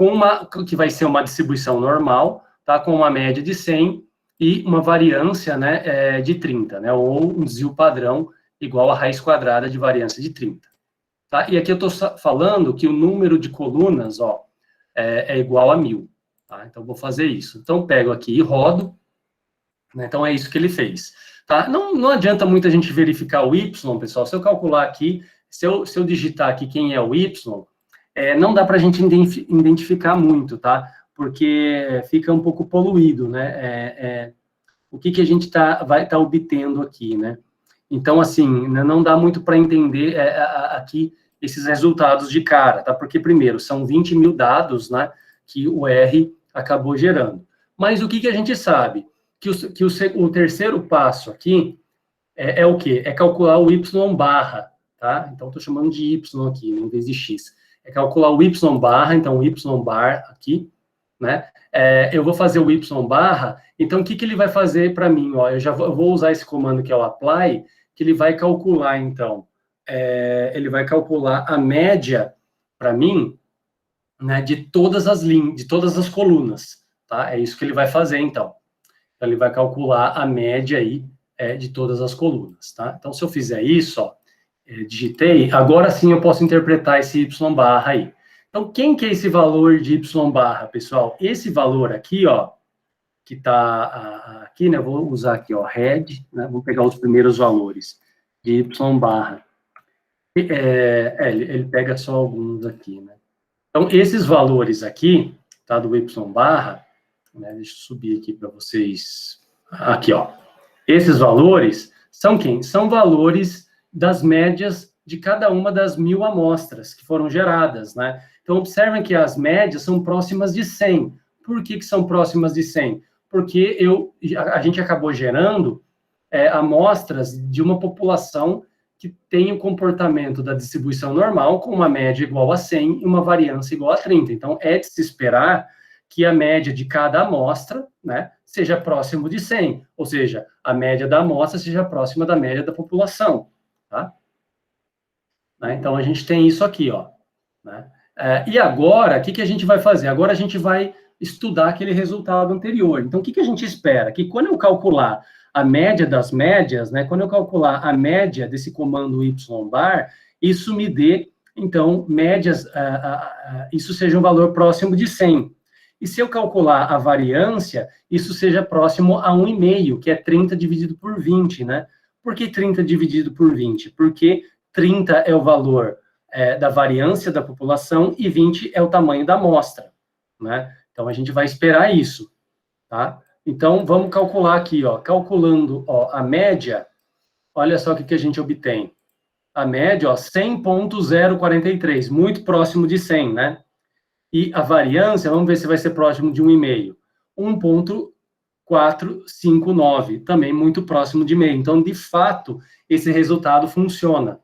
Que vai ser uma distribuição normal, tá? Com uma média de 100 e uma variância, né, de 30, né? Ou um desvio padrão igual a raiz quadrada de variância de 30. Tá? E aqui eu estou falando que o número de colunas, ó, é igual a 1000. Tá? Então, vou fazer isso. Então, pego aqui e rodo, né? Então, é isso que ele fez. Tá? Não adianta muito a gente verificar o y, pessoal. Se eu calcular aqui, se eu digitar aqui quem é o y, não dá para a gente identificar muito, tá? Porque fica um pouco poluído, né? O que a gente vai estar obtendo aqui, né? Então, assim, não dá muito para entender aqui esses resultados de cara, tá? Porque, primeiro, são 20.000 dados, né, que o R acabou gerando. Mas o que a gente sabe? Que o terceiro passo aqui é o quê? É calcular o y barra, tá? Então, estou chamando de y aqui, né, em vez de x. É calcular o y barra, então, o y bar aqui, né? Eu vou fazer o y barra, então, o que ele vai fazer para mim? Ó, eu vou usar esse comando que é o apply, que ele vai calcular, então, ele vai calcular a média, para mim, né, de todas as linhas, de todas as colunas, tá? É isso que ele vai fazer, então. Então, ele vai calcular a média aí de todas as colunas, tá? Então, se eu fizer isso, ó, digitei, agora sim eu posso interpretar esse y barra aí. Então, quem que é esse valor de y barra, pessoal? Esse valor aqui, ó, que está aqui, né? Vou usar aqui, ó, head, né? Vou pegar os primeiros valores de y barra. Ele pega só alguns aqui, né? Então, esses valores aqui, tá, do y barra, né? Deixa eu subir aqui para vocês. Aqui, ó. Esses valores são quem? São valores das médias de cada uma das 1000 amostras que foram geradas, né? Então, observem que as médias são próximas de 100. Por que são próximas de 100? Porque a gente acabou gerando amostras de uma população que tem o comportamento da distribuição normal, com uma média igual a 100 e uma variância igual a 30. Então, é de se esperar que a média de cada amostra, né, seja próximo de 100, ou seja, a média da amostra seja próxima da média da população, tá? Então, a gente tem isso aqui, ó. Né? E agora, o que a gente vai fazer? Agora a gente vai estudar aquele resultado anterior. Então, o que a gente espera? Que quando eu calcular a média das médias, né, quando eu calcular a média desse comando y-bar, isso me dê, então, médias, isso seja um valor próximo de 100. E se eu calcular a variância, isso seja próximo a 1,5, que é 30 dividido por 20, né? Por que 30 dividido por 20? Porque 30 é o valor da variância da população e 20 é o tamanho da amostra, né? Então, a gente vai esperar isso, tá? Então, vamos calcular aqui, ó. Calculando, ó, a média, olha só o que a gente obtém. A média, ó, 100,043, muito próximo de 100, né? E a variância, vamos ver se vai ser próximo de 1,5. 1,459, também muito próximo de meio. Então, de fato, esse resultado funciona.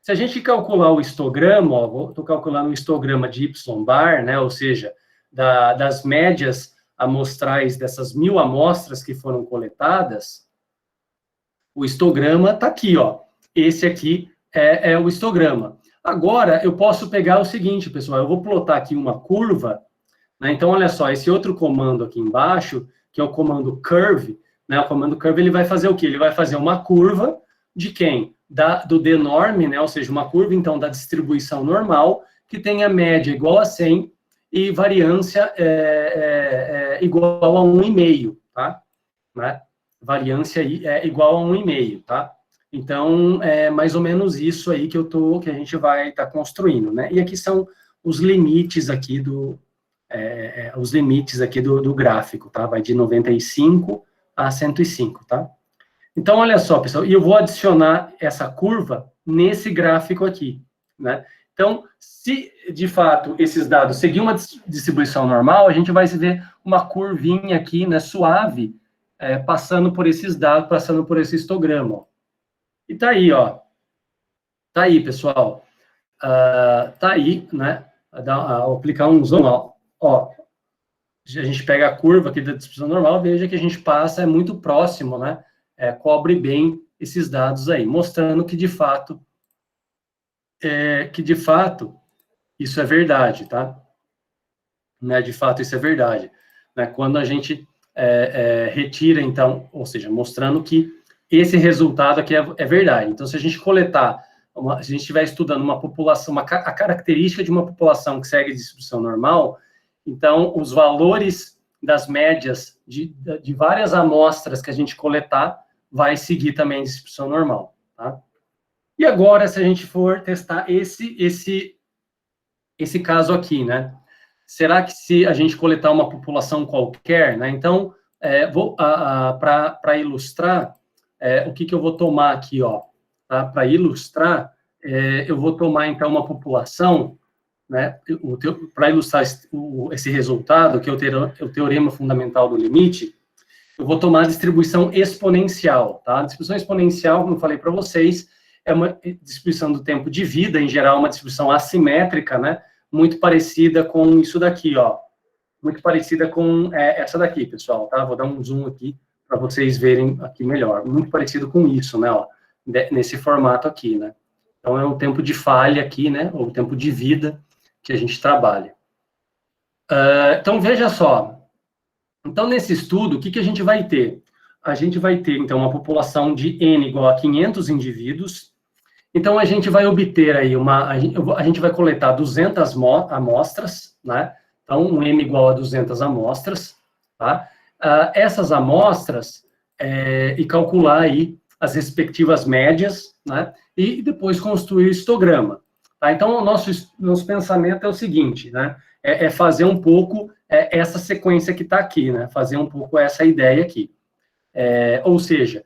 Se a gente calcular o histograma, ó, estou calculando o histograma de y-bar, né? Ou seja, das médias amostrais dessas 1000 amostras que foram coletadas, o histograma está aqui, ó. Esse aqui é o histograma. Agora, eu posso pegar o seguinte, pessoal, eu vou plotar aqui uma curva, né? Então, olha só, esse outro comando aqui embaixo, que é o comando curve, né? O comando curve, ele vai fazer o quê? Ele vai fazer uma curva de quem? Do denorme, né? Ou seja, uma curva, então, da distribuição normal, que tem a média igual a 100 e variância igual a 1,5, tá? Né? Variância é igual a 1,5, tá? Então, é mais ou menos isso aí que a gente vai estar construindo, né? E aqui são os limites aqui do gráfico, tá? Vai de 95 a 105, tá? Então, olha só, pessoal, e eu vou adicionar essa curva nesse gráfico aqui, né? Então, se, de fato, esses dados seguirem uma distribuição normal, a gente vai ver uma curvinha aqui, né, suave, passando por esses dados, passando por esse histograma, ó. E tá aí, ó. Tá aí, pessoal. Tá aí, né? Vou aplicar um zoom, ó. A gente pega a curva aqui da distribuição normal, veja que a gente passa, é muito próximo, né? Cobre bem esses dados aí, mostrando que, de fato, isso é verdade, tá? Né? De fato, isso é verdade. Né? Quando a gente retira, então, ou seja, mostrando que esse resultado aqui é verdade. Então, se a gente coletar, se a gente estiver estudando uma população, a característica de uma população que segue distribuição normal, então, os valores das médias de várias amostras que a gente coletar vai seguir também a distribuição normal, tá? E agora, se a gente for testar esse caso aqui, né? Será que se a gente coletar uma população qualquer, né? Então, para ilustrar, o que eu vou tomar aqui, ó, tá? Para ilustrar, eu vou tomar, então, uma população, né? Para ilustrar esse resultado, que é o teorema fundamental do limite, eu vou tomar a distribuição exponencial, tá? A distribuição exponencial, como eu falei para vocês, é uma distribuição do tempo de vida, em geral, uma distribuição assimétrica, né? Muito parecida com isso daqui, ó. Muito parecida com essa daqui, pessoal, tá? Vou dar um zoom aqui para vocês verem aqui melhor. Muito parecido com isso, né, ó, nesse formato aqui, né? Então, é o tempo de falha aqui, né, ou o tempo de vida que a gente trabalha. Então, veja só. Então, nesse estudo, o que a gente vai ter? A gente vai ter, então, uma população de N igual a 500 indivíduos, Então, a gente vai obter aí a gente vai coletar 200 amostras, né? Então, um M igual a 200 amostras, tá? Essas amostras, e calcular aí as respectivas médias, né? E depois construir o histograma, tá? Então, o nosso pensamento é o seguinte, né? É fazer um pouco essa sequência que está aqui, né? Fazer um pouco essa ideia aqui. Ou seja,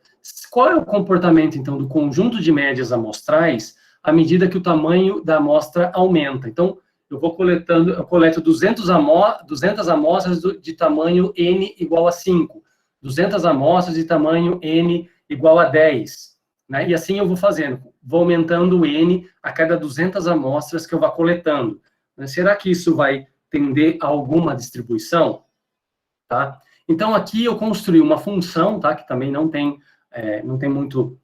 qual é o comportamento, então, do conjunto de médias amostrais à medida que o tamanho da amostra aumenta? Então, eu coleto 200 amostras de tamanho N igual a 5, 200 amostras de tamanho N igual a 10, né? E assim eu vou fazendo, vou aumentando o N a cada 200 amostras que eu vá coletando. Será que isso vai tender a alguma distribuição? Tá? Então, aqui eu construí uma função, tá? Que também não tem muito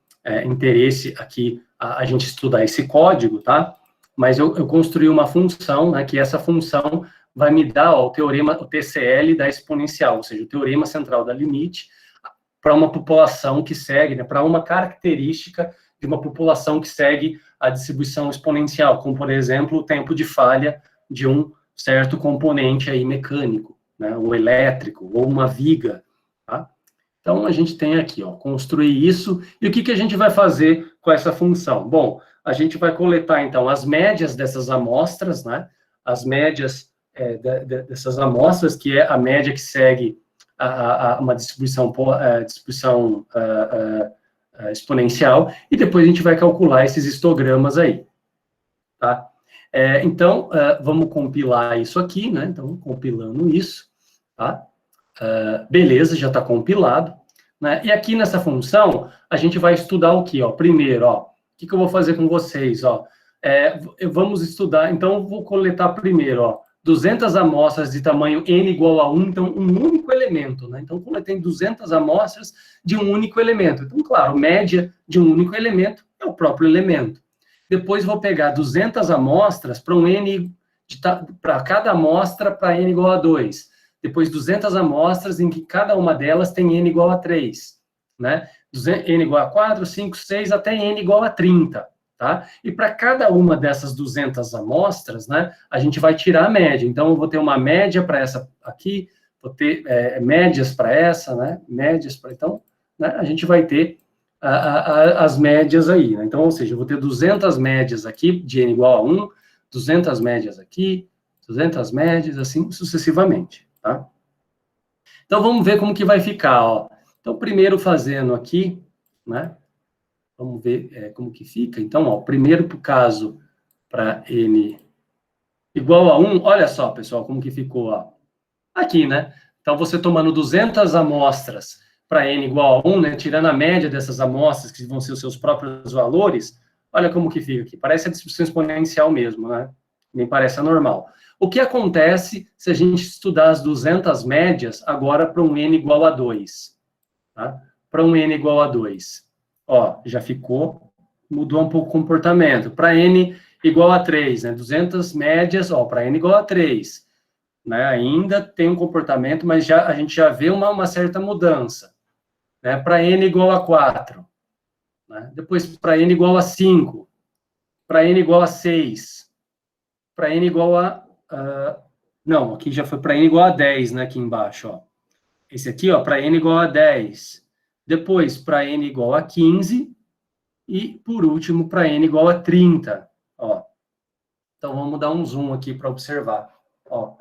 interesse aqui a gente estudar esse código, tá? Mas eu construí uma função, né? Que essa função vai me dar o TCL da exponencial, ou seja, o teorema central da limite, para uma população que segue, né? Para uma característica de uma população que segue a distribuição exponencial, como, por exemplo, o tempo de falha de um certo componente aí mecânico, né, ou elétrico, ou uma viga, tá? Então, a gente tem aqui, ó, construir isso, e o que a gente vai fazer com essa função? Bom, a gente vai coletar, então, as médias dessas amostras, né, as médias dessas amostras, que é a média que segue uma distribuição exponencial, e depois a gente vai calcular esses histogramas aí, tá? Então, vamos compilar isso aqui, né? Então, compilando isso, tá? Beleza, já está compilado, né? E aqui nessa função, a gente vai estudar o quê? Ó? Primeiro, ó, o que eu vou fazer com vocês? Ó? Vamos estudar, então, eu vou coletar primeiro, ó, 200 amostras de tamanho N igual a 1, então, um único elemento, né? Então, coletei 200 amostras de um único elemento. Então, claro, média de um único elemento é o próprio elemento. Depois, vou pegar 200 amostras para para cada amostra para N igual a 2. Depois, 200 amostras em que cada uma delas tem N igual a 3, né? N igual a 4, 5, 6, até N igual a 30. Tá? E para cada uma dessas 200 amostras, né, a gente vai tirar a média. Então, eu vou ter uma média para essa aqui, vou ter médias para essa, né, médias para... Então, né, a gente vai ter as médias aí, né? Então, ou seja, eu vou ter 200 médias aqui, de N igual a 1, 200 médias aqui, 200 médias, assim, sucessivamente, tá? Então, vamos ver como que vai ficar, ó. Então, primeiro fazendo aqui, né, vamos ver como que fica. Então, ó, primeiro para o caso para N igual a 1, olha só, pessoal, como que ficou, ó. Aqui, né? Então, você tomando 200 amostras para N igual a 1, né, tirando a média dessas amostras, que vão ser os seus próprios valores, olha como que fica aqui. Parece a distribuição exponencial mesmo, né? Nem parece anormal. O que acontece se a gente estudar as 200 médias agora para um N igual a 2? Tá? Para um N igual a 2. Ó, já ficou, mudou um pouco o comportamento. Para N igual a 3, né? 200 médias, ó, para N igual a 3. Né? Ainda tem um comportamento, mas a gente já vê uma certa mudança. Né? Para N igual a 4. Né? Depois, para N igual a 5. Para N igual a 6. Para N igual a... não, aqui já foi para N igual a 10, né? Aqui embaixo, ó. Esse aqui, ó, para N igual a 10. Depois, para N igual a 15. E, por último, para N igual a 30. Ó. Então, vamos dar um zoom aqui para observar. Ó,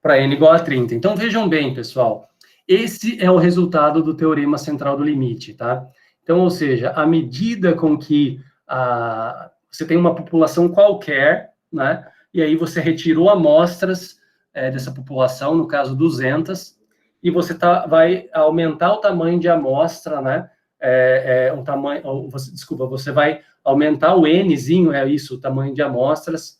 para N igual a 30. Então, vejam bem, pessoal. Esse é o resultado do teorema central do limite, tá? Então, ou seja, à medida com que você tem uma população qualquer, né? E aí você retirou amostras dessa população, no caso 200, e você vai aumentar o tamanho de amostra, né? Você vai aumentar o Nzinho, o tamanho de amostras,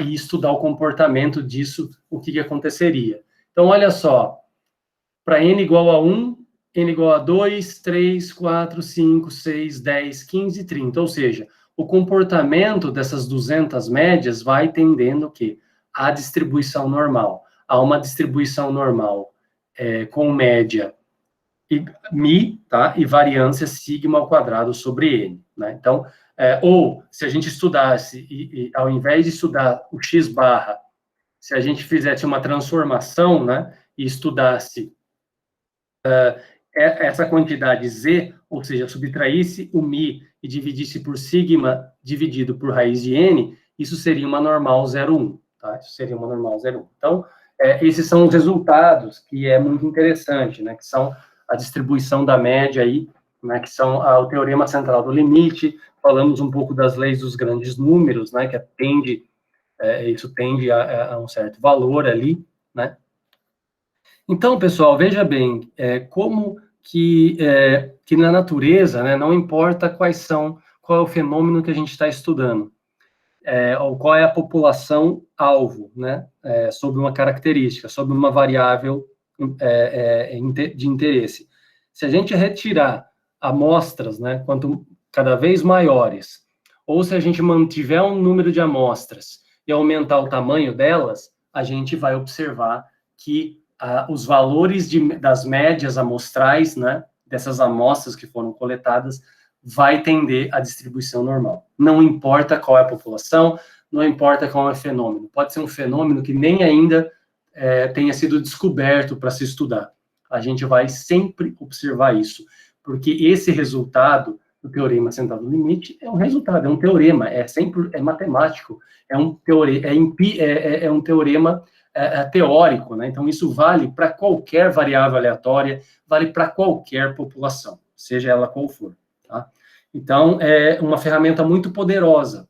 e estudar o comportamento disso, o que aconteceria. Então, olha só, para N igual a 1, N igual a 2, 3, 4, 5, 6, 10, 15, 30, ou seja, o comportamento dessas 200 médias vai tendendo o quê? A distribuição normal. Há uma distribuição normal com média mi, tá? E variância sigma ao quadrado sobre n, né? Então, Ou, se a gente estudasse, ao invés de estudar o x barra, se a gente fizesse uma transformação, né, e estudasse essa quantidade z, ou seja, subtraísse o mi e dividisse por sigma dividido por raiz de n, isso seria uma normal 0,1, tá? Isso seria uma normal 0,1. Então, esses são os resultados, que é muito interessante, né, que são a distribuição da média aí, né, que são o teorema central do limite, falamos um pouco das leis dos grandes números, né, que isso tende a um certo valor ali, né. Então, pessoal, veja bem, como que na natureza, né, não importa qual é o fenômeno que a gente está estudando, ou qual é a população-alvo, né, sobre uma característica, sobre uma variável de interesse. Se a gente retirar amostras, né, cada vez maiores, ou se a gente mantiver um número de amostras e aumentar o tamanho delas, a gente vai observar que os valores das médias amostrais, né, dessas amostras que foram coletadas, vai tender à distribuição normal. Não importa qual é a população, não importa qual é o fenômeno. Pode ser um fenômeno que nem ainda tenha sido descoberto para se estudar. A gente vai sempre observar isso, porque esse resultado do teorema central do limite é um resultado, é um teorema, é matemático, é um teorema teórico, né? Então, isso vale para qualquer variável aleatória, vale para qualquer população, seja ela qual for, tá? Então, é uma ferramenta muito poderosa.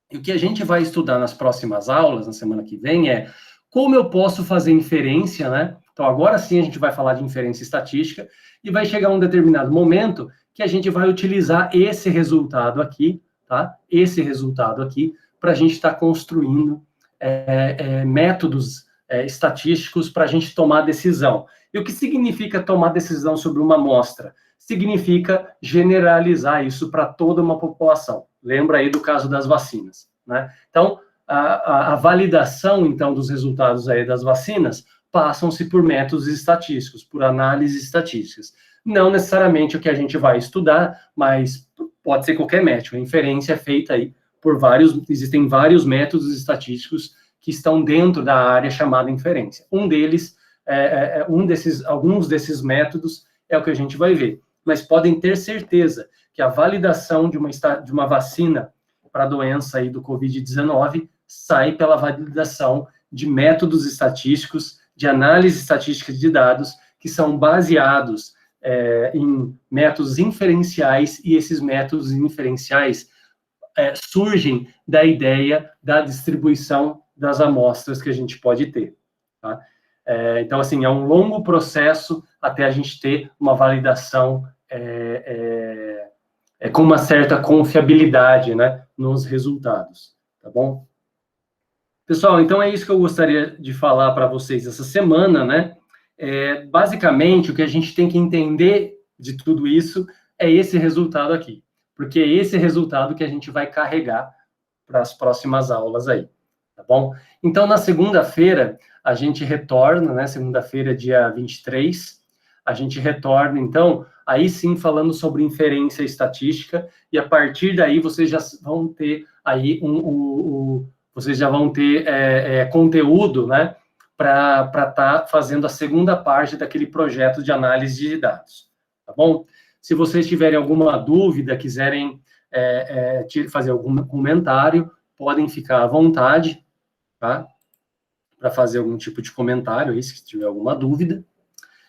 E o que a gente vai estudar nas próximas aulas, na semana que vem, é como eu posso fazer inferência, né? Então, agora sim a gente vai falar de inferência estatística, e vai chegar um determinado momento que a gente vai utilizar esse resultado aqui, tá? Esse resultado aqui, para a gente estar construindo métodos estatísticos para a gente tomar decisão. E o que significa tomar decisão sobre uma amostra? Significa generalizar isso para toda uma população. Lembra aí do caso das vacinas, né? Então, a validação, então, dos resultados aí das vacinas passam-se por métodos estatísticos, por análises estatísticas. Não necessariamente o que a gente vai estudar, mas pode ser qualquer método. A inferência é feita aí existem vários métodos estatísticos que estão dentro da área chamada inferência. Alguns desses métodos é o que a gente vai ver. Mas podem ter certeza que a validação de uma vacina para a doença aí do Covid-19 sai pela validação de métodos estatísticos, de análise estatística de dados, que são baseados em métodos inferenciais, e esses métodos inferenciais surgem da ideia da distribuição das amostras que a gente pode ter, tá? Então, assim, é um longo processo até a gente ter uma validação com uma certa confiabilidade, né, nos resultados, tá bom? Pessoal, então é isso que eu gostaria de falar para vocês essa semana, né? Basicamente, o que a gente tem que entender de tudo isso é esse resultado aqui, porque é esse resultado que a gente vai carregar para as próximas aulas aí, tá bom? Então, na segunda-feira, a gente retorna, né? Segunda-feira, dia 23, a gente retorna, então, aí sim, falando sobre inferência estatística, e a partir daí vocês já vão ter aí vocês já vão ter conteúdo, né, para estar fazendo a segunda parte daquele projeto de análise de dados, tá bom? Se vocês tiverem alguma dúvida, quiserem fazer algum comentário, podem ficar à vontade, tá? Para fazer algum tipo de comentário aí, se tiver alguma dúvida,